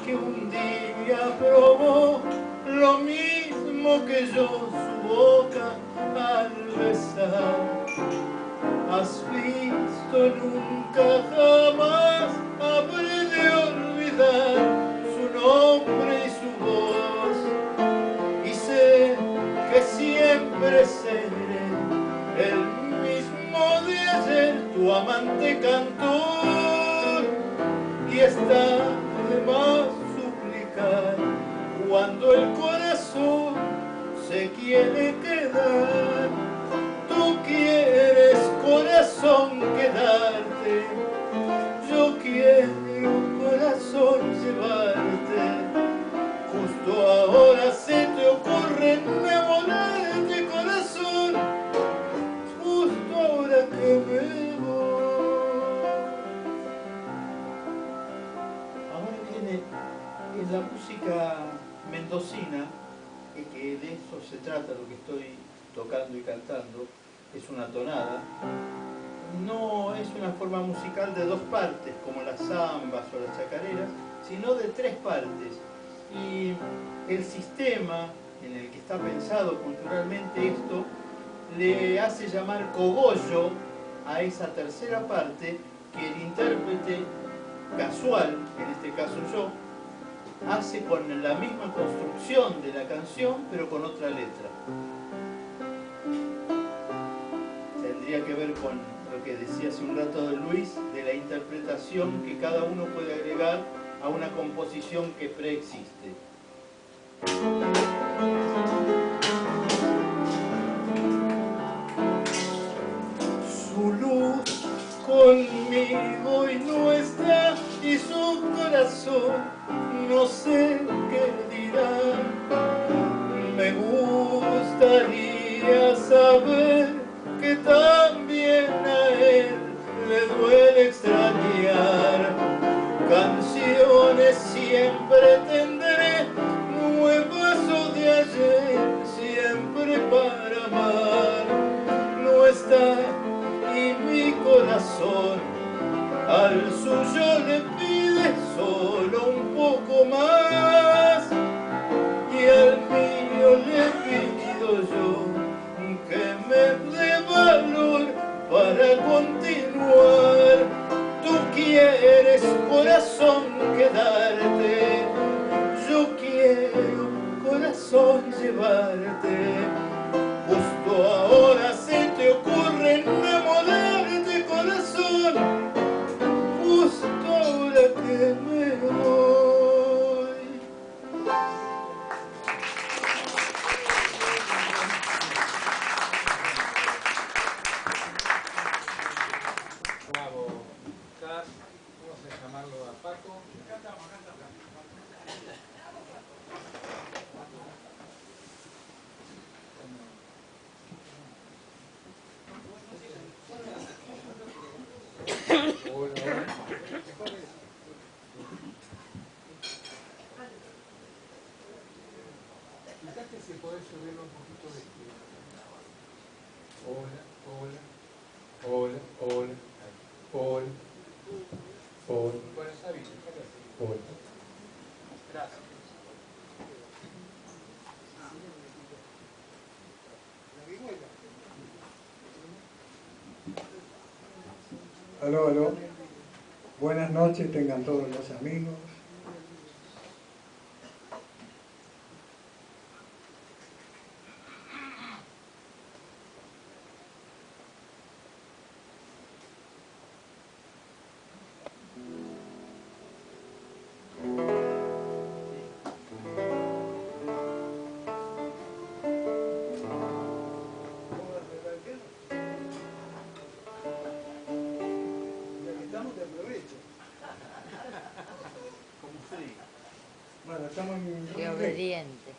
que un día probó lo mismo que yo su boca al besar? ¿Has visto nunca jamás? Habré de olvidar su nombre y su voz. Y sé que siempre seré el mismo de ayer, tu amante cantor. Y está de más suplicar cuando el corazón se quiere quedar. Tú quieres, corazón, quedarte. Yo quiero, corazón, llevarte. Justo ahora se te ocurre enamorarte, corazón. Justo ahora que me voy. Ahora viene en la música mendocina, que de eso se trata lo que estoy es una tonada, no es una forma musical de dos partes, como las zambas o las chacareras, sino de tres partes. Y el sistema en el que está pensado culturalmente esto, le hace llamar cogollo a esa tercera parte que el intérprete casual, en este caso yo, hace con la misma construcción de la canción, pero con otra letra. Tendría que ver con lo que decía hace un rato de Luis, de la interpretación que cada uno puede agregar a una composición que preexiste. Su luz conmigo y no está, y su corazón no sé qué dirá. Me gustaría saber que también a él le duele extrañar. Canciones siempre tendré, nuevas o de ayer, siempre para amar. No está y mi corazón al suyo le pide solo un poco más, y al mío le pido yo que me dé valor para continuar. Tú quieres, corazón, quedarte, yo quiero, corazón, llevarte. Justo ahora se te ocurre enamorarte, corazón, justo ahora que me voy. Bravo, Cas. Vamos a llamarlo a Paco. Hola. Fíjate si podés subirlo un poquito de izquierda. Hola, hola, hola, hola, hola, hola. Bueno, está bien, déjalo así. Hola. Gracias. Aló, aló. Buenas noches, tengan todos los amigos. Bueno, estamos en... Qué obediente.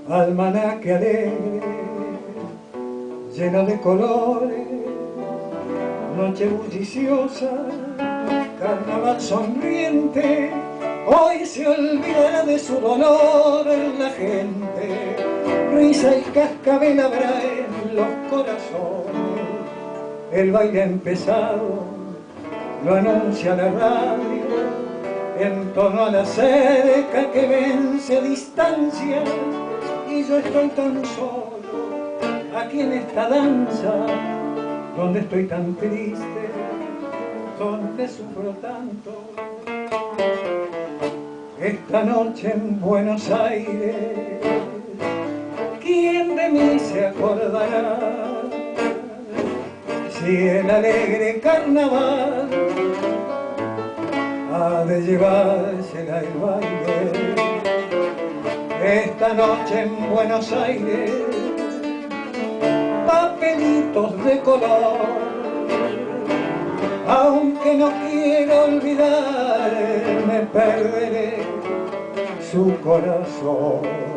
Almanaque alegre, lleno de colores, noche bulliciosa, carnaval sonriente, hoy se olvidará de su dolor la gente, risa y cascabel habrá en los corazones, el baile ha empezado, lo anuncia la radio, en torno a la cerca que vence distancia, y yo estoy tan solo aquí en esta danza, donde estoy tan triste, donde sufro tanto. Esta noche en Buenos Aires, ¿quién de mí se acordará? Si el alegre carnaval ha de llevársela el baile. esta noche en Buenos Aires, papelitos de color, aunque no quiero olvidar, me perderé su corazón.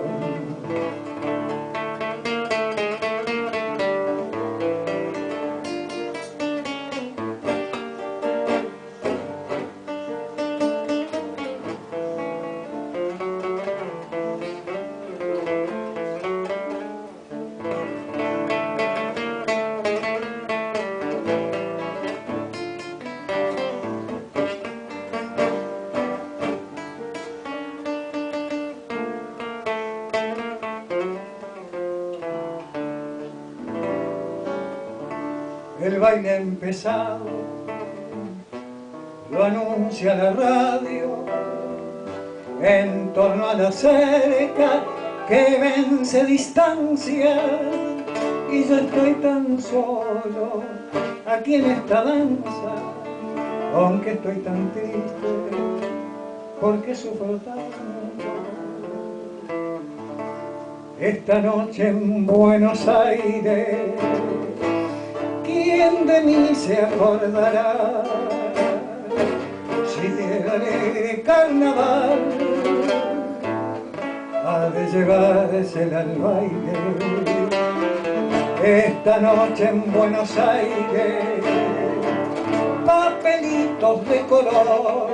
El baile ha empezado, lo anuncia la radio, en torno a la cerca que vence distancia, y yo estoy tan solo aquí en esta danza, aunque estoy tan triste porque sufro tanto. Esta noche en Buenos Aires, ¿quién de mí se acordará? Si del alegre carnaval ha de llevarse al baile. Esta noche en Buenos Aires, papelitos de color,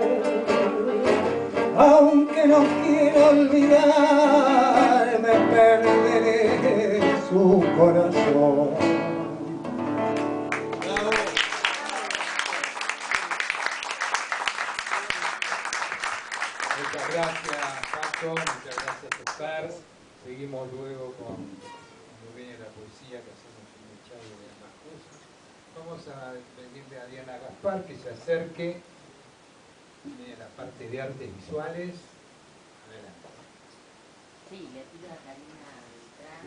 aunque no quiero olvidar, me perderé su corazón. Muchas gracias, Paco, muchas gracias, Oscar. Seguimos luego con cuando viene la poesía, que hacemos un mechado de ambas cosas. Vamos a pedirle a Diana Gaspar que se acerque a la parte de artes visuales. Adelante. Sí, le pido a Karina Beltrán.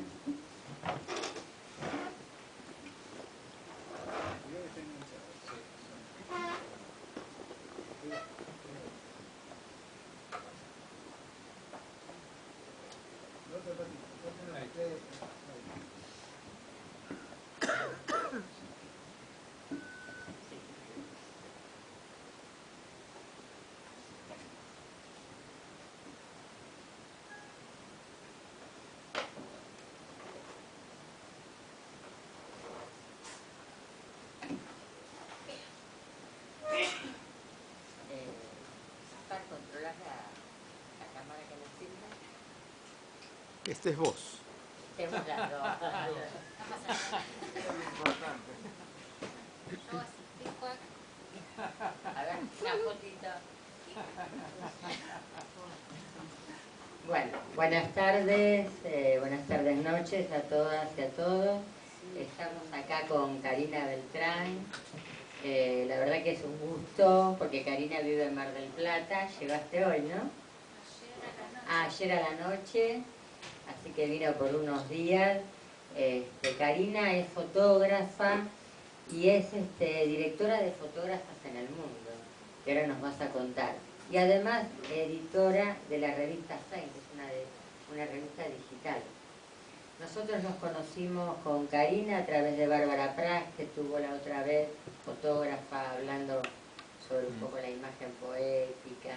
Para controlar la cámara que nos sirve. Este es vos. Tenemos las dos. A ver, una fotito. Bueno, buenas tardes, noches a todas y a todos. Estamos acá con Karina Beltrán. La verdad que es un gusto, porque Karina vive en Mar del Plata. Llegaste hoy, ¿no? Ayer a la noche, así que vino por unos días. Karina es fotógrafa y es directora de Fotógrafas en el Mundo, que ahora nos vas a contar. Y además editora de la revista Sein, que es una revista digital. Nosotros nos conocimos con Karina a través de Bárbara Pras, que estuvo la otra vez, fotógrafa, hablando sobre un poco la imagen poética.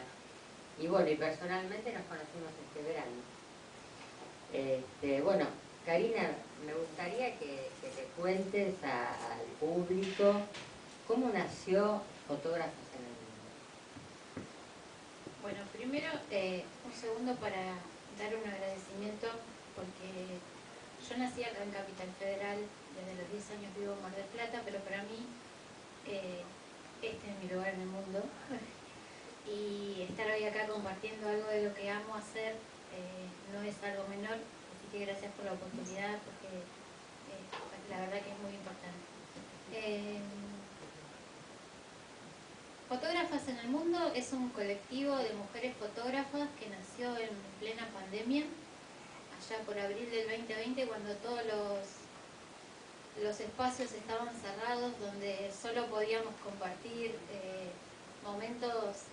Y bueno, y personalmente nos conocimos este verano. Bueno, Karina, me gustaría que te cuentes al público cómo nació Fotógrafas en el Mundo. Bueno, primero un segundo para dar un agradecimiento, porque yo nací acá en Capital Federal, desde los 10 años vivo en Mar del Plata, pero para mí este es mi lugar en el mundo. Y estar hoy acá compartiendo algo de lo que amo hacer no es algo menor, así que gracias por la oportunidad, porque la verdad que es muy importante. Fotógrafas en el Mundo es un colectivo de mujeres fotógrafas que nació en plena pandemia, allá por abril del 2020, cuando todos los espacios estaban cerrados, donde solo podíamos compartir momentos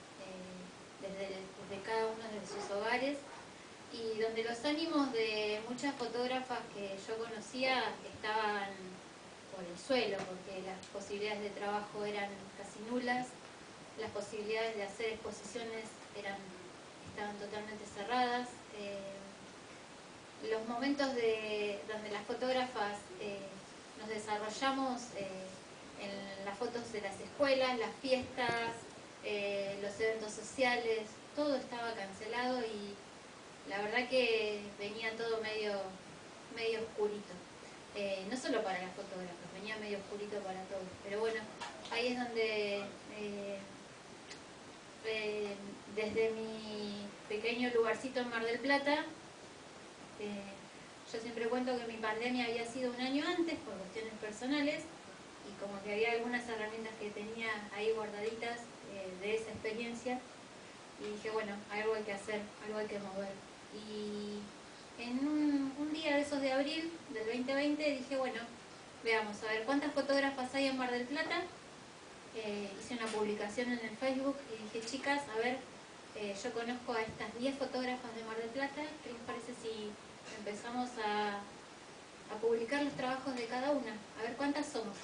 desde cada uno de sus hogares. Y y donde los ánimos de muchas fotógrafas que yo conocía estaban por el suelo, porque las posibilidades de trabajo eran casi nulas, las posibilidades de hacer exposiciones estaban totalmente cerradas. Los momentos donde las fotógrafas nos desarrollamos en las fotos de las escuelas, las fiestas, los eventos sociales, todo estaba cancelado y la verdad que venía todo medio oscurito. No solo para las fotógrafas, venía medio oscurito para todos. Pero bueno, ahí es donde desde mi pequeño lugarcito en Mar del Plata, yo siempre cuento que mi pandemia había sido un año antes por cuestiones personales y como que había algunas herramientas que tenía ahí guardaditas de esa experiencia y dije, bueno, algo hay que hacer, algo hay que mover. Y en un día de esos de abril del 2020 dije, bueno, veamos, a ver cuántas fotógrafas hay en Mar del Plata. Hice una publicación en el Facebook y dije, chicas, a ver, yo conozco a estas 10 fotógrafas de Mar del Plata, ¿qué les parece si empezamos a publicar los trabajos de cada una? A ver cuántas somos.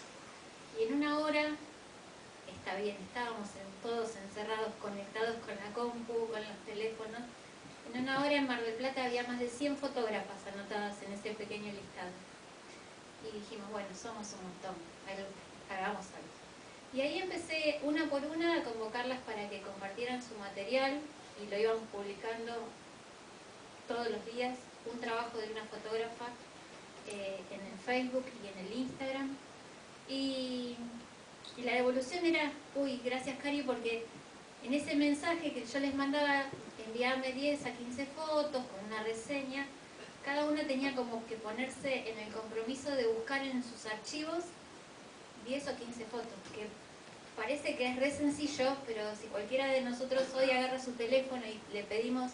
Y en una hora, está bien, estábamos todos encerrados, conectados con la compu, con los teléfonos. En una hora en Mar del Plata había más de 100 fotógrafas anotadas en ese pequeño listado. Y dijimos, bueno, somos un montón, hagamos algo. Y ahí empecé una por una a convocarlas para que compartieran su material y lo íbamos publicando todos los días, un trabajo de una fotógrafa en el Facebook y en el Instagram. Y la devolución era, uy, gracias Cari, porque en ese mensaje que yo les mandaba, enviarme 10 a 15 fotos con una reseña, cada una tenía como que ponerse en el compromiso de buscar en sus archivos 10 o 15 fotos, que parece que es re sencillo, pero si cualquiera de nosotros hoy agarra su teléfono y le pedimos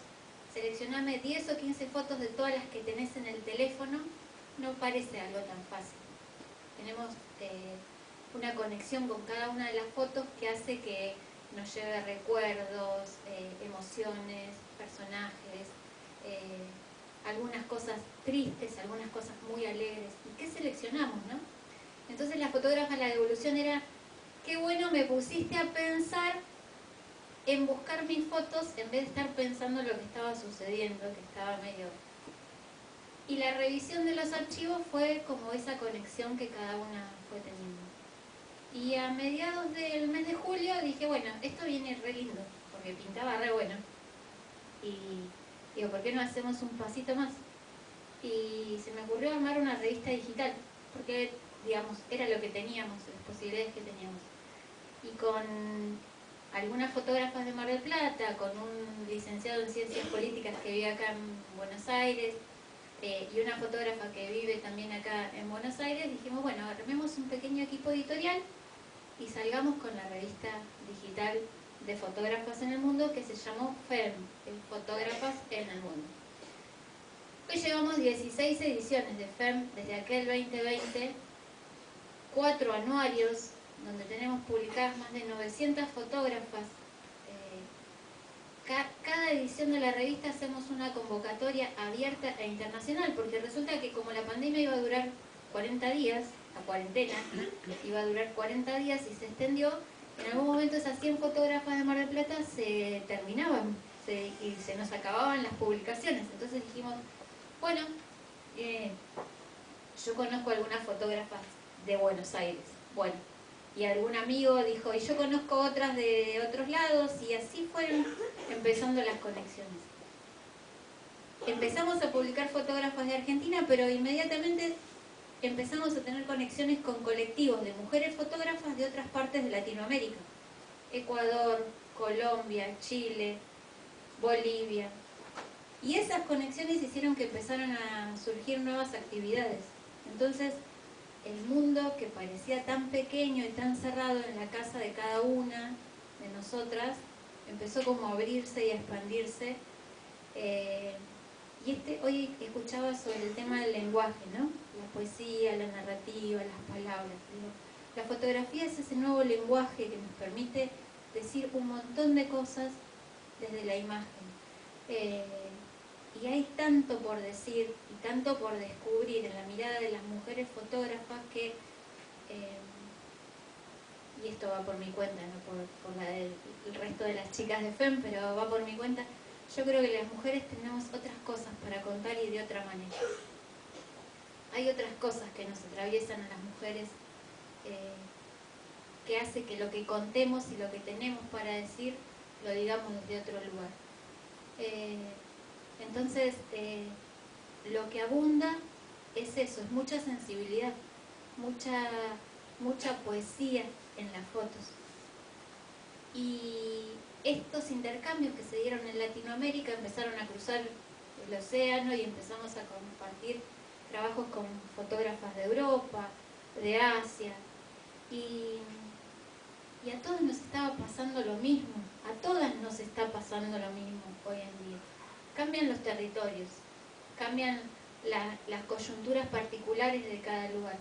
seleccioname 10 o 15 fotos de todas las que tenés en el teléfono, no parece algo tan fácil. Tenemos una conexión con cada una de las fotos que hace que nos lleve recuerdos, emociones, personajes, algunas cosas tristes, algunas cosas muy alegres. ¿Y qué seleccionamos, no? Entonces la fotógrafa, la devolución era, qué bueno me pusiste a pensar en buscar mis fotos en vez de estar pensando lo que estaba sucediendo, que estaba medio... Y la revisión de los archivos fue como esa conexión que cada una fue teniendo. Y a mediados del mes de julio dije, bueno, esto viene re lindo, porque pintaba re bueno. Y digo, ¿por qué no hacemos un pasito más? Y se me ocurrió armar una revista digital, porque, digamos, era lo que teníamos, las posibilidades que teníamos. Y con algunas fotógrafas de Mar del Plata, con un licenciado en Ciencias Políticas que vive acá en Buenos Aires, y una fotógrafa que vive también acá en Buenos Aires, dijimos, bueno, armemos un pequeño equipo editorial y salgamos con la revista digital de fotógrafas en el mundo que se llamó FEM, Fotógrafas en el Mundo. Hoy llevamos 16 ediciones de FEM desde aquel 2020, 4 anuarios, donde tenemos publicadas más de 900 fotógrafas. Cada edición de la revista hacemos una convocatoria abierta e internacional, porque resulta que como la pandemia iba a durar 40 días, la cuarentena iba a durar 40 días y se extendió, en algún momento esas 100 fotógrafas de Mar del Plata se terminaban y se nos acababan las publicaciones. Entonces dijimos, bueno, yo conozco algunas fotógrafas de Buenos Aires, bueno, y algún amigo dijo, y yo conozco otras de otros lados, y así fueron empezando las conexiones. Empezamos a publicar fotógrafas de Argentina, pero inmediatamente empezamos a tener conexiones con colectivos de mujeres fotógrafas de otras partes de Latinoamérica. Ecuador, Colombia, Chile, Bolivia. Y esas conexiones hicieron que empezaran a surgir nuevas actividades. Entonces, el mundo que parecía tan pequeño y tan cerrado en la casa de cada una de nosotras, empezó como a abrirse y a expandirse. Y hoy escuchaba sobre el tema del lenguaje, ¿no? La poesía, la narrativa, las palabras. La fotografía es ese nuevo lenguaje que nos permite decir un montón de cosas desde la imagen. Y hay tanto por decir y tanto por descubrir en la mirada de las mujeres fotógrafas que, y esto va por mi cuenta, no por la del resto de las chicas de FEM, pero va por mi cuenta, yo creo que las mujeres tenemos otras cosas para contar y de otra manera. Hay otras cosas que nos atraviesan a las mujeres que hace que lo que contemos y lo que tenemos para decir lo digamos desde otro lugar. Entonces, lo que abunda es eso, es mucha sensibilidad, mucha poesía en las fotos. Y estos intercambios que se dieron en Latinoamérica empezaron a cruzar el océano y empezamos a compartir trabajos con fotógrafas de Europa, de Asia, y a todos nos estaba pasando lo mismo, a todas nos está pasando lo mismo hoy en día. Cambian los territorios, cambian las coyunturas particulares de cada lugar,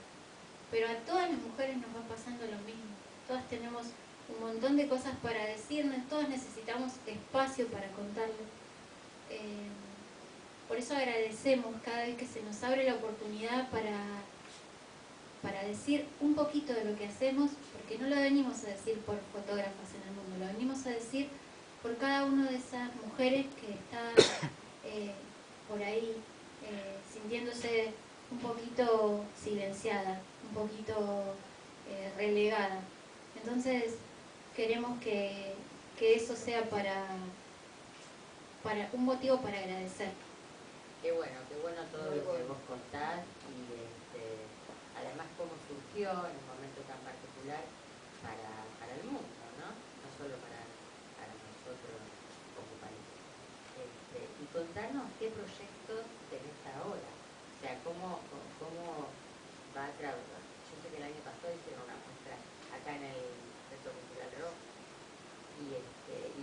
pero a todas las mujeres nos va pasando lo mismo. Todas tenemos un montón de cosas para decirnos, todas necesitamos espacio para contarlo. Por eso agradecemos cada vez que se nos abre la oportunidad para decir un poquito de lo que hacemos, porque no lo venimos a decir por fotógrafas en el mundo, lo venimos a decir por cada una de esas mujeres que está por ahí sintiéndose un poquito silenciada, un poquito relegada. Entonces queremos que eso sea para un motivo para agradecer. Qué bueno todo lo que vos contás y además cómo surgió en un momento tan particular para el mundo, ¿no? No solo para nosotros como país. Y contarnos qué proyectos tenés ahora, o sea, cómo va a trabajar. Yo sé que el año pasado hicieron una muestra acá en el Centro Cultural Rojo y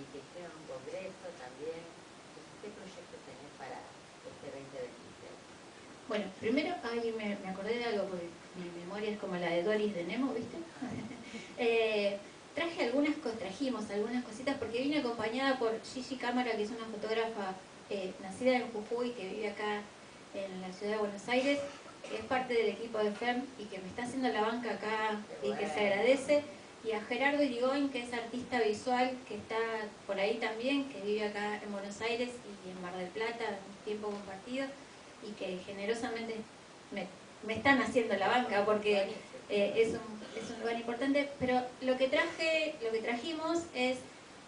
que hicieron un congreso también. Entonces, ¿qué proyectos tenés para este 2023? Bueno, primero, me acordé de algo porque mi memoria es como la de Doris de Nemo, ¿viste? Trajimos algunas cositas porque vine acompañada por Gigi Cámara, que es una fotógrafa nacida en Jujuy, que vive acá en la ciudad de Buenos Aires, que es parte del equipo de FEM y que me está haciendo la banca acá y que se agradece. Y a Gerardo Irigoyen, que es artista visual, que está por ahí también, que vive acá en Buenos Aires y en Mar del Plata, un tiempo compartido, y que generosamente me están haciendo la banca porque es un lugar importante. Pero lo que trajimos es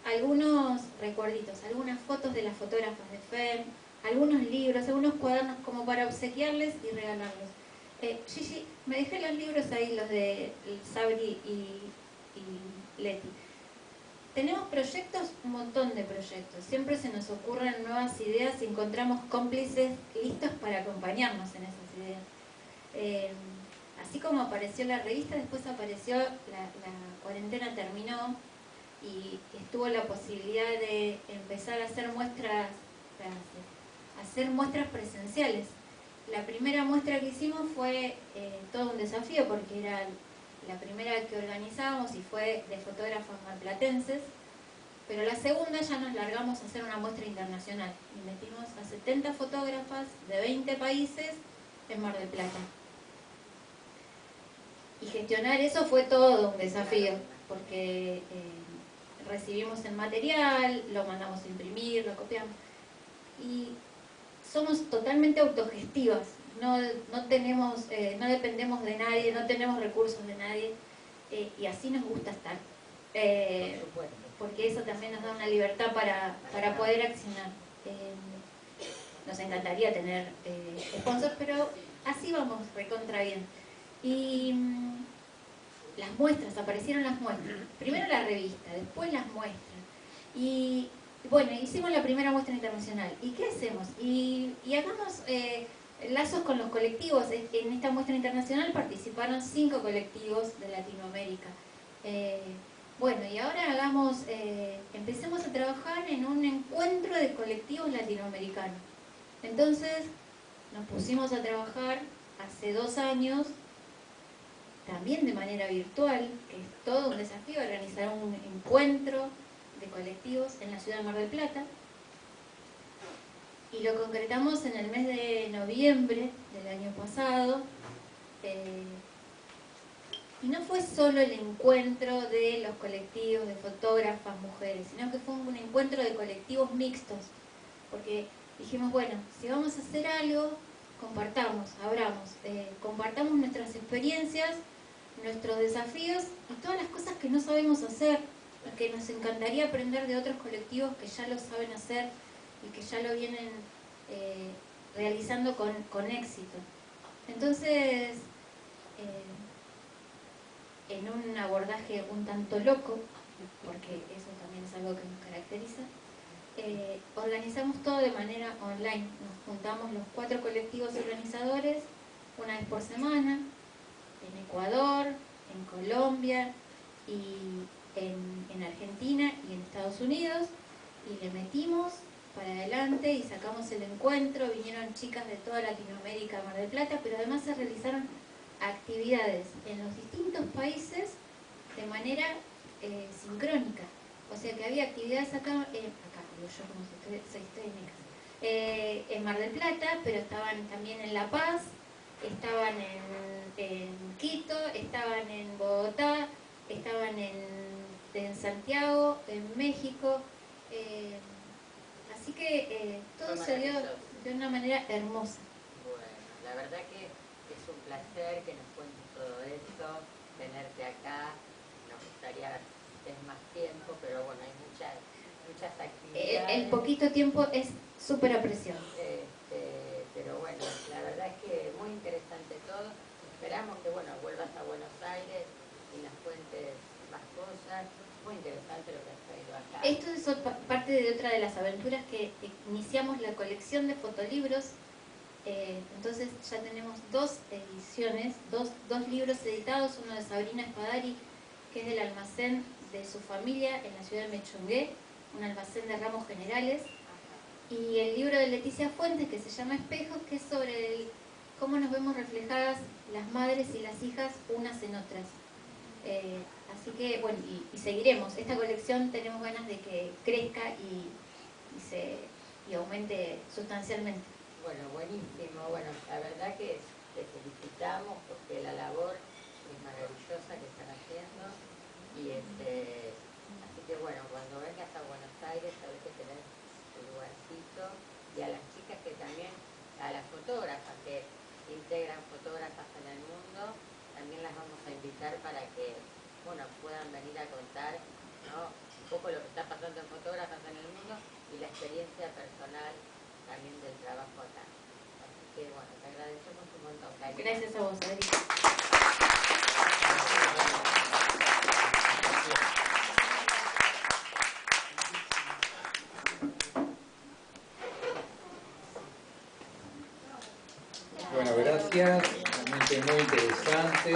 algunos recuerditos, algunas fotos de las fotógrafas de FEM, algunos libros, algunos cuadernos como para obsequiarles y regalarlos. Gigi, me dejé los libros ahí, los de Sabri y Leti. Tenemos proyectos, un montón de proyectos. Siempre se nos ocurren nuevas ideas y encontramos cómplices listos para acompañarnos en esas ideas. Así como apareció la revista, después apareció, la cuarentena terminó y estuvo la posibilidad de empezar a hacer muestras presenciales. La primera muestra que hicimos fue todo un desafío porque era la primera que organizábamos y fue de fotógrafos marplatenses, pero la segunda ya nos largamos a hacer una muestra internacional y metimos a 70 fotógrafas de 20 países en Mar del Plata. Y gestionar eso fue todo un desafío, porque recibimos el material, lo mandamos a imprimir, lo copiamos, y somos totalmente autogestivas. No dependemos de nadie, no tenemos recursos de nadie, y así nos gusta estar, porque eso también nos da una libertad para poder accionar. Nos encantaría tener sponsors, pero así vamos recontra bien. Y las muestras, aparecieron las muestras, primero la revista, después las muestras, y bueno, hicimos la primera muestra internacional. ¿Y qué hacemos? Y hagamos lazos con los colectivos. En esta muestra internacional participaron 5 colectivos de Latinoamérica. Bueno, y ahora empecemos a trabajar en un encuentro de colectivos latinoamericanos. Entonces nos pusimos a trabajar hace 2 años, también de manera virtual, que es todo un desafío organizar un encuentro de colectivos en la ciudad de Mar del Plata. y lo concretamos en el mes de noviembre del año pasado. Y no fue solo el encuentro de los colectivos de fotógrafas mujeres, sino que fue un encuentro de colectivos mixtos, porque dijimos, bueno, si vamos a hacer algo, compartamos, abramos, compartamos nuestras experiencias, nuestros desafíos y todas las cosas que no sabemos hacer y que nos encantaría aprender de otros colectivos que ya lo saben hacer y que ya lo vienen realizando con éxito. Entonces, en un abordaje un tanto loco, porque eso también es algo que nos caracteriza, organizamos todo de manera online. Nos juntamos los 4 colectivos organizadores una vez por semana, en Ecuador, en Colombia y en Argentina y en Estados Unidos, y le metimos para adelante y sacamos el encuentro. Vinieron chicas de toda Latinoamérica a Mar del Plata, pero además se realizaron actividades en los distintos países de manera sincrónica. O sea que había actividades acá digo yo como si estoy en mi casa, en Mar del Plata, pero estaban también en La Paz, estaban en Quito, estaban en Bogotá, estaban en Santiago, en México. Así que todo se dio de una manera hermosa. Bueno, la verdad que es un placer que nos cuentes todo esto, tenerte acá. Nos gustaría que estés más tiempo, pero bueno, hay muchas actividades. El poquito tiempo es súper apreciado. Pero bueno, la verdad es que muy interesante todo. Esperamos que bueno, vuelvas a Buenos Aires y nos cuentes más cosas. Muy interesante lo que has traído acá. Esto es parte de otra de las aventuras que iniciamos, la colección de fotolibros. Entonces ya tenemos 2 ediciones, dos libros editados, uno de Sabrina Espadari, que es del almacén de su familia en la ciudad de Mechungué, un almacén de ramos generales, y el libro de Leticia Fuentes, que se llama Espejos, que es sobre cómo nos vemos reflejadas las madres y las hijas unas en otras. Así que, bueno, y seguiremos. Esta colección tenemos ganas de que crezca y aumente sustancialmente. Bueno, buenísimo. Bueno, la verdad que te felicitamos porque la labor es maravillosa que están haciendo. Y así que bueno, cuando vengas a Buenos Aires sabes que tenés tu lugarcito. Y a las chicas que también, a las fotógrafas que integran fotógrafas en el mundo, también las vamos a invitar para que bueno, puedan venir a contar, ¿no?, un poco lo que está pasando en fotógrafas en el mundo y la experiencia personal también del trabajo acá. Así que bueno, te agradecemos un montón, Karina. Gracias a vos, Adri. Bueno, gracias, realmente muy interesante.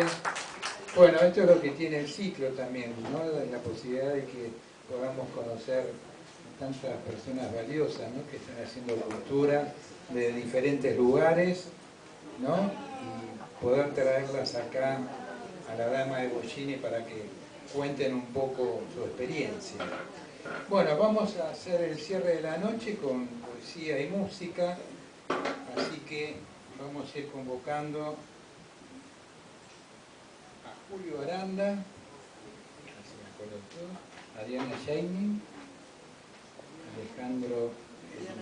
Bueno, esto es lo que tiene el ciclo también, ¿no? La posibilidad de que podamos conocer tantas personas valiosas, ¿no?, que están haciendo cultura de diferentes lugares, ¿no?, y poder traerlas acá a la Dama de Bollini para que cuenten un poco su experiencia. Bueno, vamos a hacer el cierre de la noche con poesía y música, así que vamos a ir convocando a Julio Aranda, a Diana Jaime, Alejandro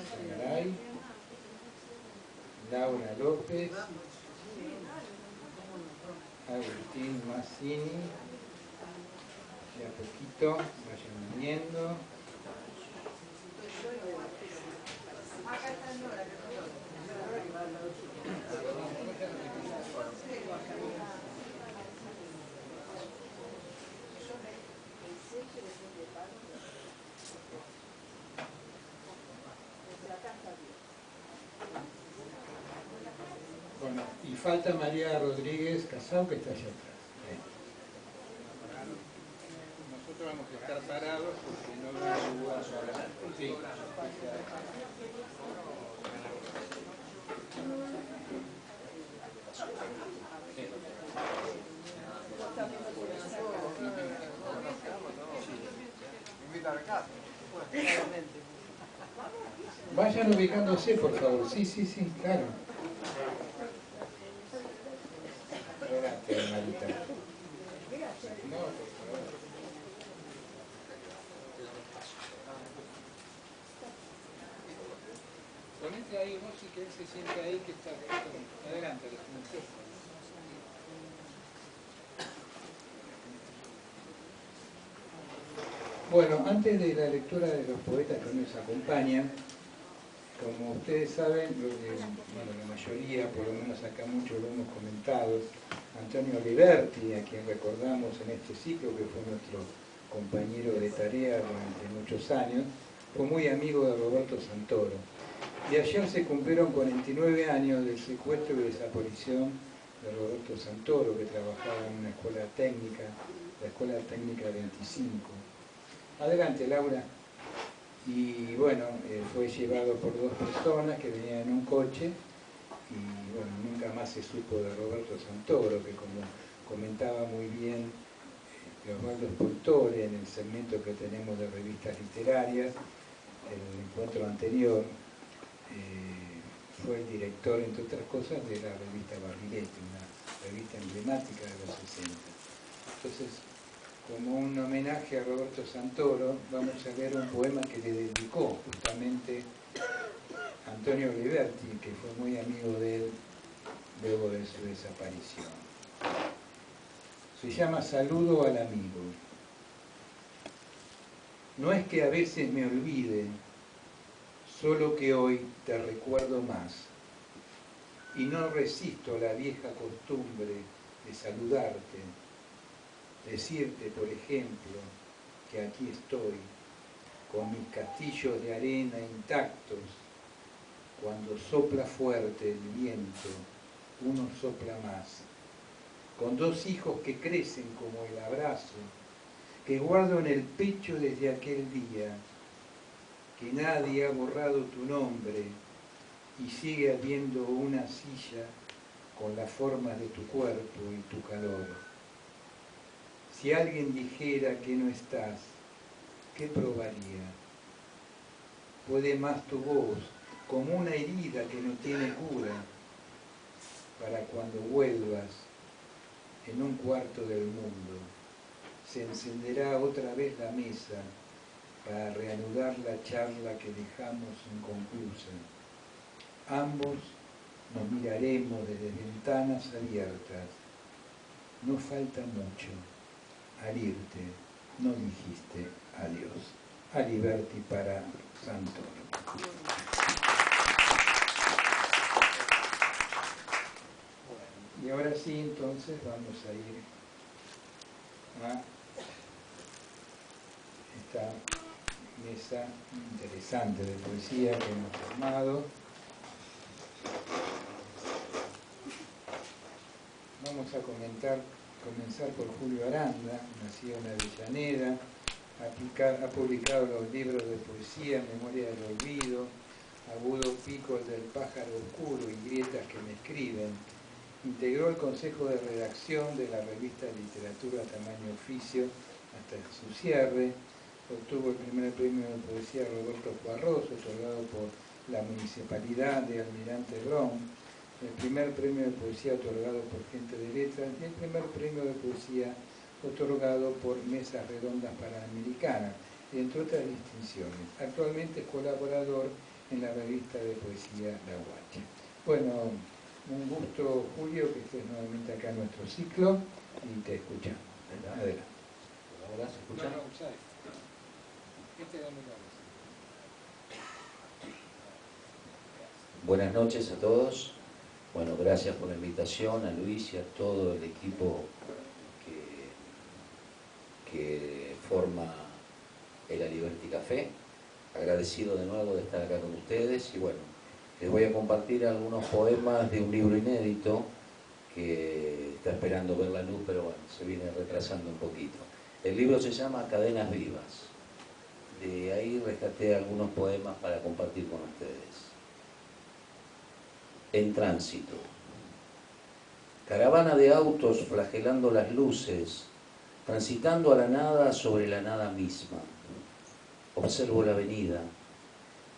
Zagaray, Laura López, Agustín Mazzini, de a poquito vayan viniendo. Bueno, y falta María Rodríguez Casao, que está allá atrás. Nosotros vamos a estar parados porque no hay lugar para... Sí. Vayan ubicándose, por favor. Sí, sí, sí, claro. Adelante, Marita. No, por favor. Ponete ahí vos y que él se siente ahí que está. Adelante, bueno, antes de la lectura de los poetas que nos acompañan, como ustedes saben, la mayoría, por lo menos acá muchos lo hemos comentado, Antonio Oliverti, a quien recordamos en este ciclo, que fue nuestro compañero de tarea durante muchos años, fue muy amigo de Roberto Santoro. Y ayer se cumplieron 49 años del secuestro y desaparición de Roberto Santoro, que trabajaba en una escuela técnica, la Escuela Técnica 25. Adelante, Laura. Y bueno, fue llevado por dos personas que venían en un coche y bueno, nunca más se supo de Roberto Santoro, que como comentaba muy bien Osvaldo Sportore en el segmento que tenemos de revistas literarias, el encuentro anterior, fue el director, entre otras cosas, de la revista Barrilete, una revista emblemática de los 60. Entonces, como un homenaje a Roberto Santoro, vamos a leer un poema que le dedicó justamente Antonio Oliverti, que fue muy amigo de él luego de su desaparición. Se llama Saludo al amigo. No es que a veces me olvide, solo que hoy te recuerdo más. Y no resisto la vieja costumbre de saludarte, decirte, por ejemplo, que aquí estoy, con mis castillos de arena intactos. Cuando sopla fuerte el viento, uno sopla más. Con dos hijos que crecen como el abrazo, que guardo en el pecho desde aquel día, que nadie ha borrado tu nombre y sigue habiendo una silla con la forma de tu cuerpo y tu calor. Si alguien dijera que no estás, ¿qué probaría? Puede más tu voz, como una herida que no tiene cura, para cuando vuelvas en un cuarto del mundo, se encenderá otra vez la mesa para reanudar la charla que dejamos inconclusa. Ambos nos miraremos desde ventanas abiertas. No falta mucho. Al irte, no dijiste adiós. Aliberti para Santoro. Y ahora sí, entonces vamos a ir a esta mesa interesante de poesía que hemos armado. Vamos a comenzar por Julio Aranda, nacido en Avellaneda, ha publicado los libros de poesía Memoria del Olvido, Agudo pico del pájaro oscuro y Grietas que me escriben. Integró el consejo de redacción de la revista Literatura Tamaño Oficio hasta su cierre. Obtuvo el primer premio de poesía Roberto Juarros, otorgado por la Municipalidad de Almirante Brown, el primer premio de poesía otorgado por Gente de Letras y el primer premio de poesía otorgado por Mesas Redondas Panamericanas, entre otras distinciones. Actualmente es colaborador en la revista de poesía La Guacha. Bueno, un gusto, Julio, que estés nuevamente acá en nuestro ciclo y te escuchamos. Adelante. Hola, ¿se escucha? No, ¿sabes? Este es el lugar. Buenas noches a todos. Bueno, gracias por la invitación a Luis y a todo el equipo que forma el Aliberti Café. Agradecido de nuevo de estar acá con ustedes y bueno, les voy a compartir algunos poemas de un libro inédito que está esperando ver la luz, pero bueno, se viene retrasando un poquito. El libro se llama Cadenas Vivas. De ahí rescaté algunos poemas para compartir con ustedes. En tránsito. Caravana de autos flagelando las luces, transitando a la nada sobre la nada misma. Observo la avenida,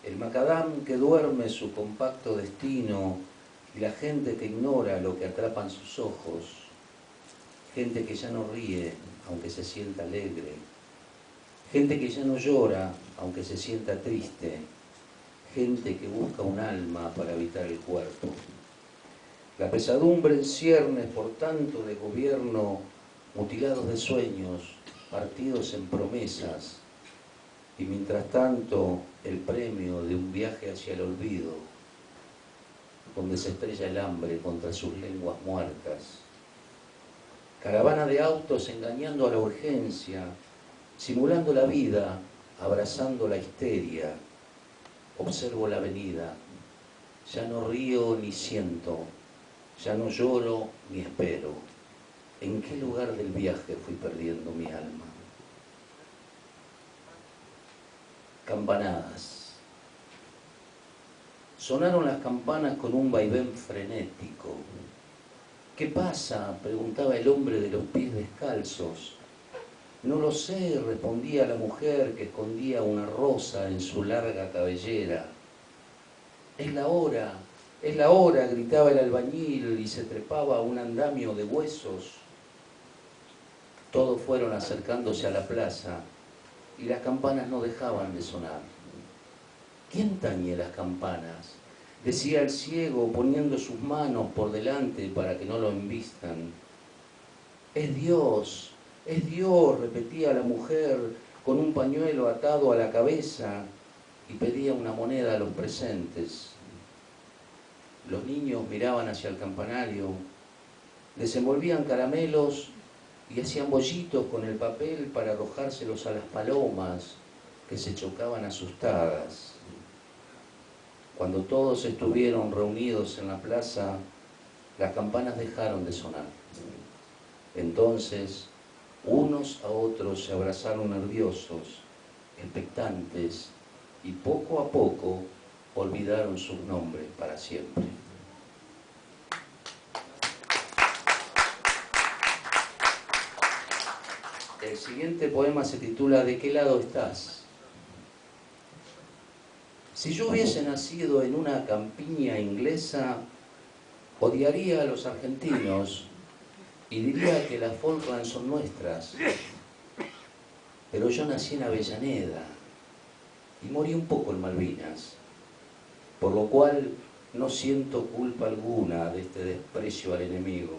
El macadam que duerme su compacto destino y la gente que ignora lo que atrapan sus ojos, gente que ya no ríe aunque se sienta alegre, gente que ya no llora aunque se sienta triste, gente que busca un alma para habitar el cuerpo. La pesadumbre en ciernes por tanto de gobierno, mutilados de sueños, partidos en promesas, y mientras tanto el premio de un viaje hacia el olvido, donde se estrella el hambre contra sus lenguas muertas. Caravana de autos engañando a la urgencia, simulando la vida, abrazando la histeria. Observo la avenida, ya no río ni siento, ya no lloro ni espero. ¿En qué lugar del viaje fui perdiendo mi alma? Campanadas. Sonaron las campanas con un vaivén frenético. ¿Qué pasa?, preguntaba el hombre de los pies descalzos. No lo sé, respondía la mujer que escondía una rosa en su larga cabellera. Es la hora, gritaba el albañil y se trepaba a un andamio de huesos. Todos fueron acercándose a la plaza y las campanas no dejaban de sonar. ¿Quién tañe las campanas?, decía el ciego poniendo sus manos por delante para que no lo embistan. Es Dios, repetía la mujer con un pañuelo atado a la cabeza y pedía una moneda a los presentes. Los niños miraban hacia el campanario, desenvolvían caramelos y hacían bollitos con el papel para arrojárselos a las palomas que se chocaban asustadas. Cuando todos estuvieron reunidos en la plaza, las campanas dejaron de sonar. Entonces, unos a otros se abrazaron nerviosos, expectantes, y poco a poco olvidaron sus nombres para siempre. El siguiente poema se titula ¿De qué lado estás? Si yo hubiese nacido en una campiña inglesa, odiaría a los argentinos y diría que las Falklands son nuestras. Pero yo nací en Avellaneda y morí un poco en Malvinas, por lo cual no siento culpa alguna de este desprecio al enemigo.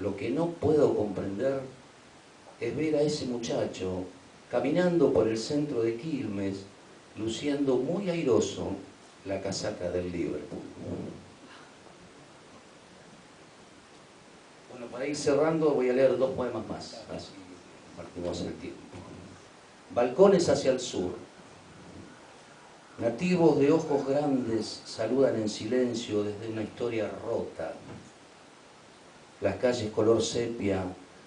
Lo que no puedo comprender es ver a ese muchacho caminando por el centro de Quilmes, luciendo muy airoso la casaca del Liverpool. Bueno, para ir cerrando voy a leer 2 poemas más, así compartimos el tiempo. Balcones hacia el sur. Nativos de ojos grandes saludan en silencio desde una historia rota. Las calles color sepia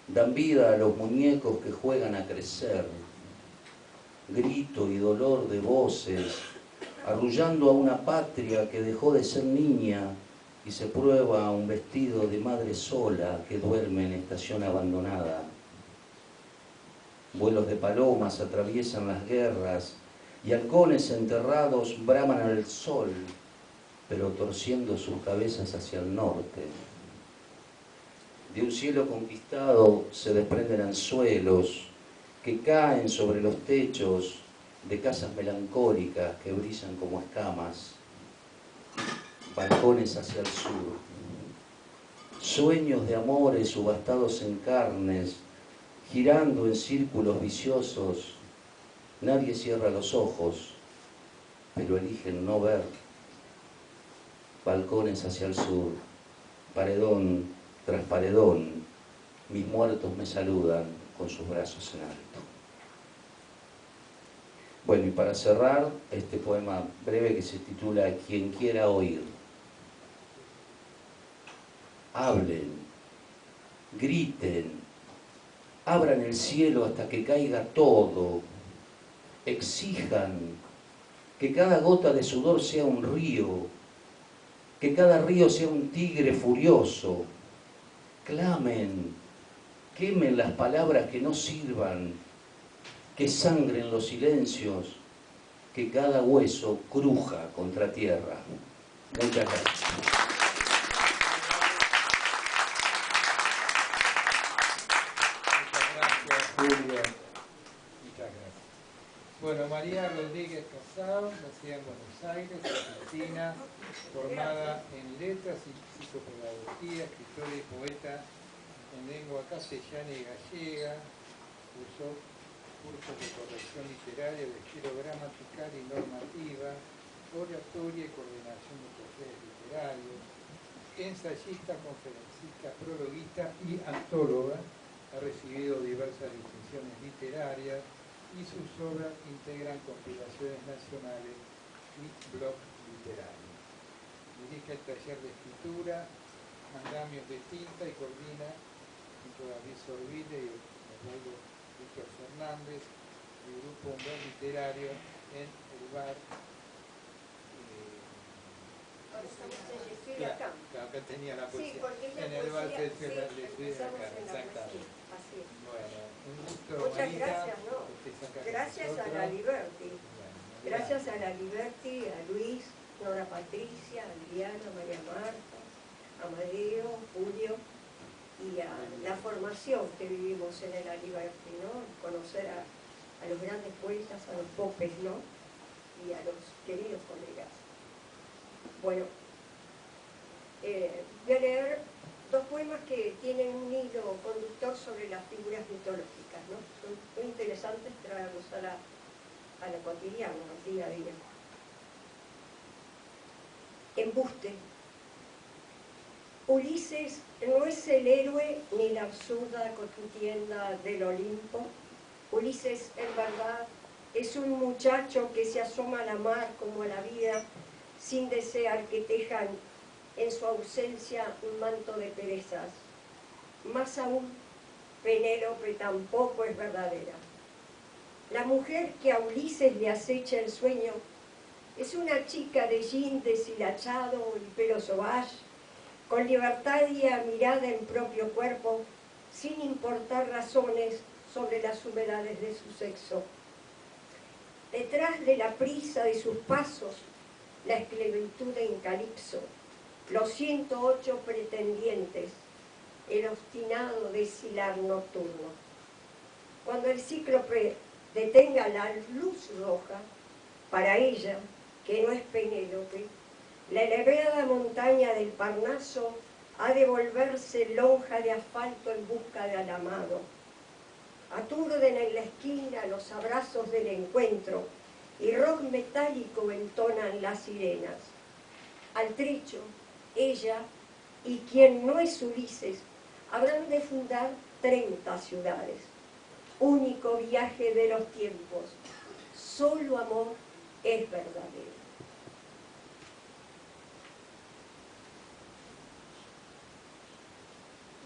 dan vida a los muñecos que juegan a crecer. Grito y dolor de voces, arrullando a una patria que dejó de ser niña y se prueba un vestido de madre sola que duerme en estación abandonada. Vuelos de palomas atraviesan las guerras y halcones enterrados braman al sol, pero torciendo sus cabezas hacia el norte. De un cielo conquistado se desprenden anzuelos que caen sobre los techos de casas melancólicas que brillan como escamas. Balcones hacia el sur. Sueños de amores subastados en carnes, girando en círculos viciosos. Nadie cierra los ojos, pero eligen no ver. Balcones hacia el sur. Paredón tras paredón, mis muertos me saludan con sus brazos en alto. Bueno, y para cerrar, este poema breve que se titula Quien quiera oír. Hablen, griten, abran el cielo hasta que caiga todo, exijan que cada gota de sudor sea un río, que cada río sea un tigre furioso. Clamen, quemen las palabras que no sirvan, que sangren los silencios, que cada hueso cruja contra tierra. Muchas gracias. Julio. Muchas gracias. Bueno, María Rodríguez Casado, nacida en Buenos Aires, Argentina, formada en letras y psicopedagogía, escritora y poeta en lengua castellana y gallega, cursó cursos de corrección literaria, de estilo gramatical y normativa, oratoria y coordinación de talleres literarios, ensayista, conferencista, prologuista y actóloga. Ha recibido diversas distinciones literarias y sus obras integran compilaciones nacionales y blog literario. Dirige el taller de escritura, andamios de tinta y coordina junto a David Sorbide y Osvaldo Víctor Fernández el grupo Umbral Literario en el bar. Claro, que tenía la poesía. En el bar que de acá, exactamente. Bueno, un gusto. Muchas gracias, ¿no? Gracias a la Liberty. Gracias a la Liberty, a Luis, Nora Patricia, a Liliana, María Marta, a Amadeo, Julio, y a la formación que vivimos en la Liberty, ¿no? Conocer a los grandes poetas, a los popes, ¿no? Y a los queridos colegas. Bueno, voy a leer dos poemas que tienen un hilo conductor sobre las figuras mitológicas, ¿no? Son muy interesantes traerlos a la cotidiana, al día a día. Embuste. Ulises no es el héroe ni la absurda contienda del Olimpo. Ulises, en verdad, es un muchacho que se asoma a la mar como a la vida, sin desear que tejan en su ausencia un manto de perezas. Más aún, Penélope tampoco es verdadera. La mujer que a Ulises le acecha el sueño es una chica de jean deshilachado y pelo sauvage, con libertad y mirada en propio cuerpo, sin importar razones sobre las humedades de su sexo. Detrás de la prisa de sus pasos, la esclavitud en Calipso, los 108 pretendientes, el obstinado deshilar nocturno. Cuando el cíclope detenga la luz roja, para ella, que no es Penélope, la elevada montaña del Parnaso ha de volverse lonja de asfalto en busca del amado. Aturden en la esquina los abrazos del encuentro y rock metálico entonan las sirenas. Al trecho, ella y quien no es Ulises habrán de fundar 30 ciudades. Único viaje de los tiempos. Solo amor es verdadero.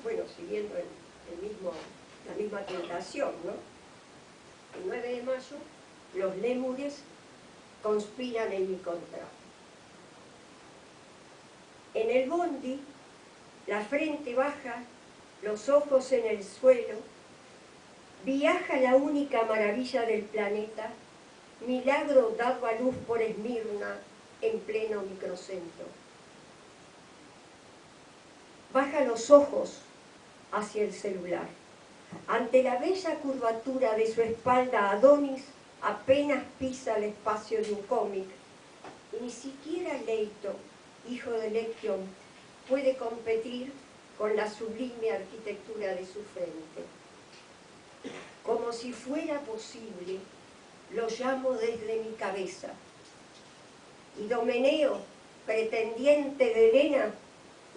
Bueno, siguiendo la misma tentación, ¿no? El 9 de mayo, los lémures conspiran en mi contra. En el bondi, la frente baja, los ojos en el suelo, viaja la única maravilla del planeta, milagro dado a luz por Esmirna en pleno microcentro. Baja los ojos hacia el celular. Ante la bella curvatura de su espalda, Adonis apenas pisa el espacio de un cómic. Y ni siquiera Leito, hijo de Lequion, puede competir con la sublime arquitectura de su frente. Como si fuera posible, lo llamo desde mi cabeza. Y Domeneo, pretendiente de Helena,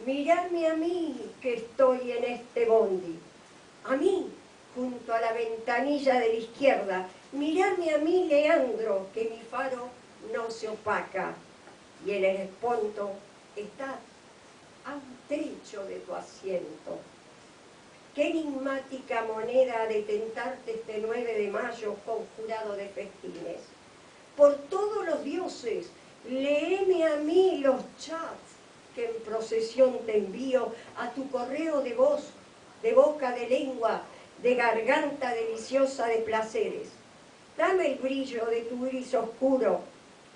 miradme a mí que estoy en este bondi. A mí, junto a la ventanilla de la izquierda. Miradme a mí, Leandro, que mi faro no se opaca. Y el Helesponto está a un trecho de tu asiento. Qué enigmática moneda ha de tentarte este 9 de mayo conjurado de festines. Por todos los dioses, léeme a mí los chats que en procesión te envío a tu correo de voz, de boca, de lengua, de garganta deliciosa de placeres. Dame el brillo de tu iris oscuro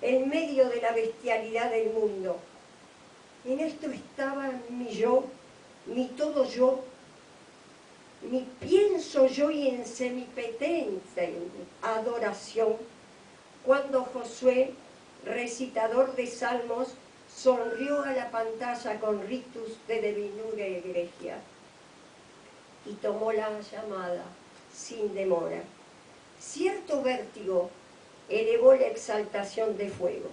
en medio de la bestialidad del mundo. En esto estaba mi yo, mi todo yo, mi pienso yo y en semipetente adoración, cuando Josué, recitador de salmos, sonrió a la pantalla con ritus de divinura egregia y tomó la llamada sin demora. Cierto vértigo elevó la exaltación de fuego.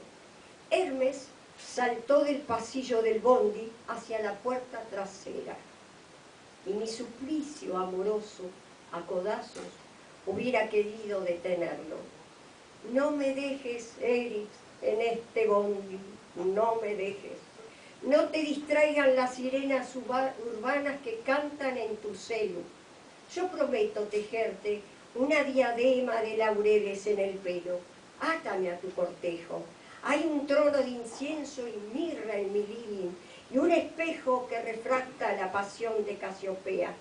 Hermes saltó del pasillo del bondi hacia la puerta trasera y mi suplicio amoroso a codazos hubiera querido detenerlo. No me dejes, Eris, en este bondi, no me dejes. No te distraigan las sirenas urbanas que cantan en tu celu. Yo prometo tejerte una diadema de laureles en el pelo. Átame a tu cortejo. Hay un trono de incienso y mirra en mi living y un espejo que refracta la pasión de Casiopea.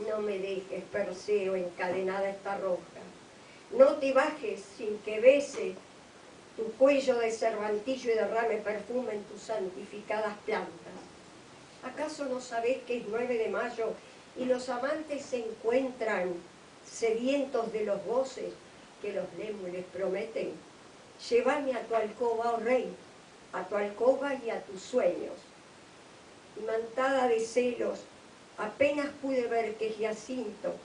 No me dejes, Perseo, encadenada esta roja. No te bajes sin que bese tu cuello de cervantillo y derrame perfume en tus santificadas plantas. ¿Acaso no sabés que es 9 de mayo y los amantes se encuentran sedientos de los goces que los lémules prometen? Llévame a tu alcoba, oh rey, a tu alcoba y a tus sueños. Imantada de celos, apenas pude ver que Giacinto,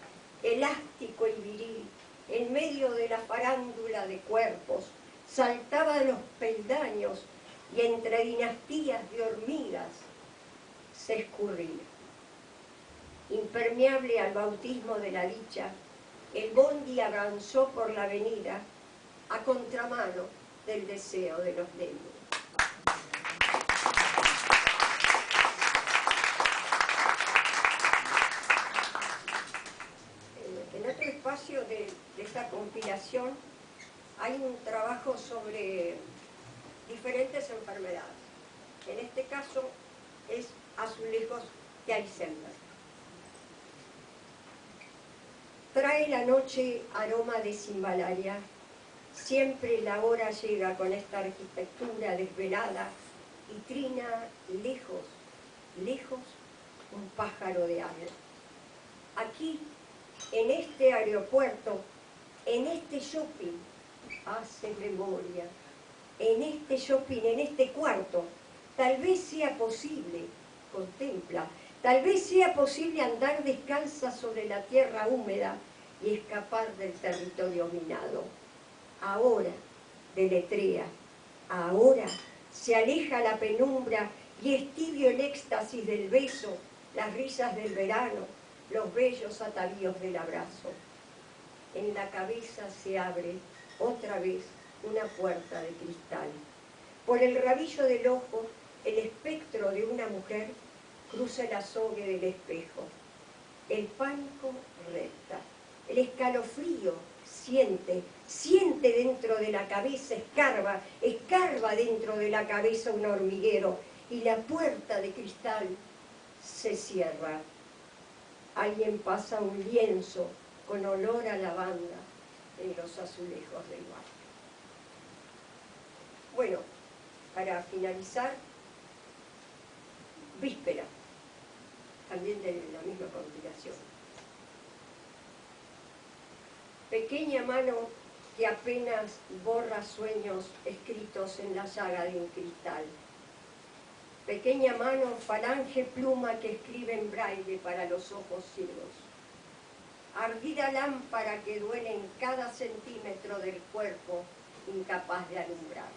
elástico y viril, en medio de la farándula de cuerpos, saltaba de los peldaños y entre dinastías de hormigas se escurría. Impermeable al bautismo de la dicha, el bondi avanzó por la avenida a contramano del deseo de los lémules. En otro espacio de esta compilación hay un trabajo sobre diferentes enfermedades. En este caso es azulejos de Alzheimer. Trae la noche aroma de cimbalaria. Siempre la hora llega con esta arquitectura desvelada y trina lejos, lejos, un pájaro de aire. Aquí, en este aeropuerto, en este shopping, hace memoria, en este shopping, en este cuarto, tal vez sea posible, contempla, tal vez sea posible andar descalza sobre la tierra húmeda y escapar del territorio minado. Ahora deletrea, ahora se aleja la penumbra y es tibio el éxtasis del beso, las risas del verano, los bellos atavíos del abrazo. En la cabeza se abre otra vez una puerta de cristal. Por el rabillo del ojo, el espectro de una mujer cruza el azogue del espejo. El pánico recta, el escalofrío siente dentro de la cabeza, escarba dentro de la cabeza un hormiguero y la puerta de cristal se cierra. Alguien pasa un lienzo con olor a lavanda en los azulejos del barrio. Bueno, para finalizar, Víspera, también de la misma compilación. Pequeña mano que apenas borra sueños escritos en la llaga de un cristal. Pequeña mano, falange pluma que escribe en braille para los ojos ciegos. Ardida lámpara que duele en cada centímetro del cuerpo, incapaz de alumbrar.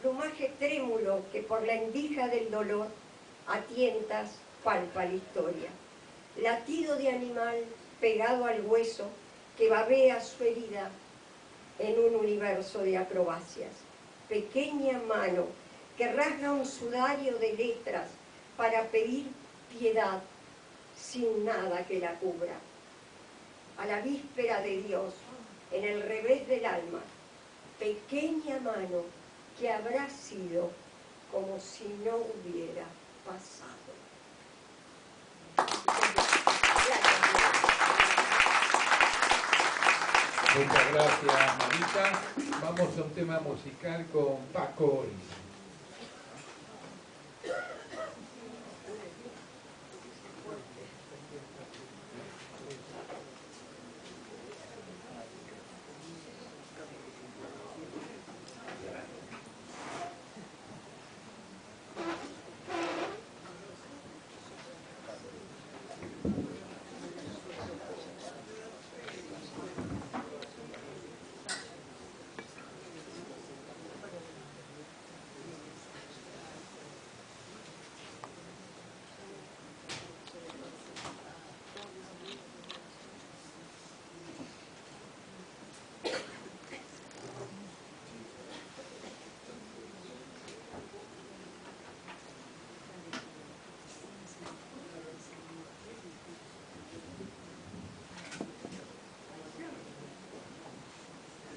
Plumaje trémulo que por la endija del dolor a tientas palpa la historia. Latido de animal pegado al hueso que babea su herida en un universo de acrobacias. Pequeña mano que rasga un sudario de letras para pedir piedad sin nada que la cubra. A la víspera de Dios, en el revés del alma, pequeña mano que habrá sido como si no hubiera pasado. Gracias. Muchas gracias, Marita. Vamos a un tema musical con Paco Oris.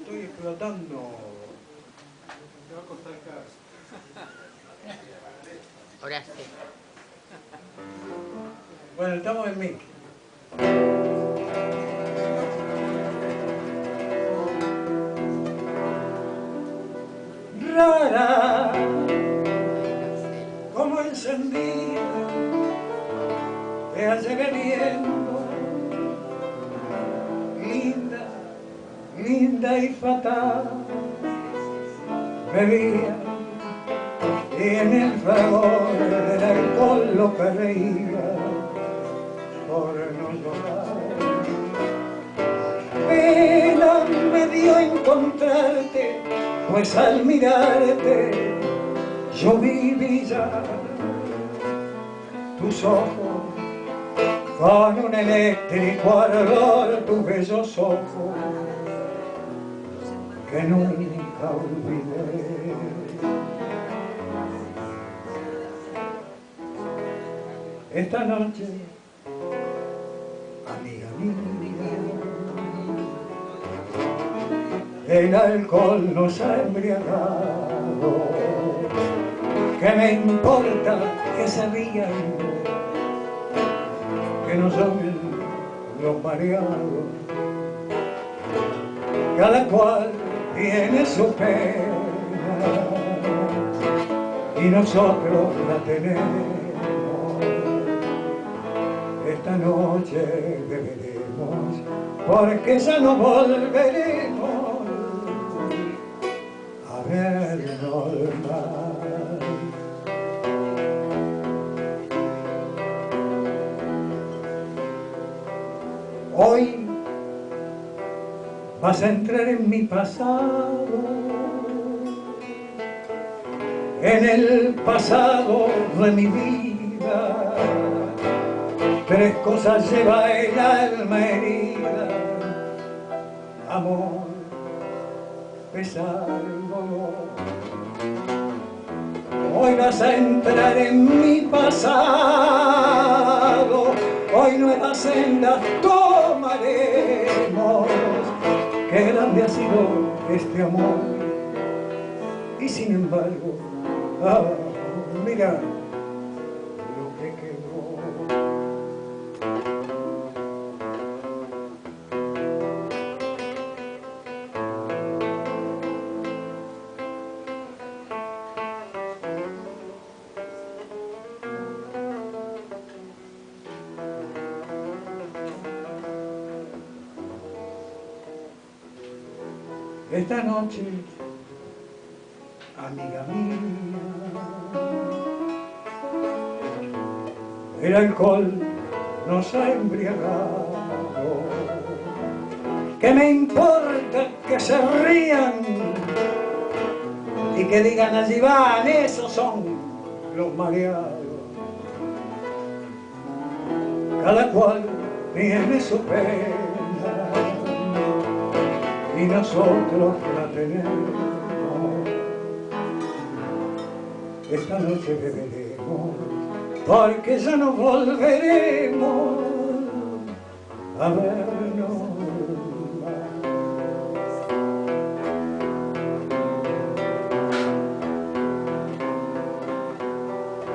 Estoy explotando. Te va a costar caro. Ahora sí. Bueno, estamos en mic. Rara, como encendida, te hace bebiendo, linda, linda y fatal, bebía y en el fragor del alcohol lo que reía por no llorar. Pena me dio encontrarte, pues al mirarte yo vi brillar tus ojos con un eléctrico ardor, tus bellos ojos que nunca olvidé. Esta noche, amiga mía, el alcohol nos ha embriagado. ¿Qué me importa que se rían, que no son los mareados? Cada cual tiene su pena y nosotros la tenemos. Esta noche beberemos porque ya no volveremos a vernos más. Hoy vas a entrar en mi pasado, en el pasado de mi vida. Tres cosas lleva el alma herida: amor, pesar, dolor. Hoy vas a entrar en mi pasado, hoy nuevas sendas tomaremos. Qué grande ha sido este amor y sin embargo, mira lo que quedó. Esta noche, amiga mía, el alcohol nos ha embriagado. ¿Qué me importa que se rían y que digan allí van, esos son los mareados? Cada cual tiene su pena y nosotros la tenemos. Esta noche beberemos porque ya no volveremos a vernos más.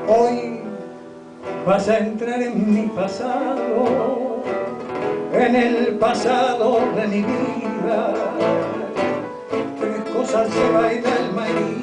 Hoy vas a entrar en mi pasado, en el pasado de mi vida. Tres cosas se va del maíz,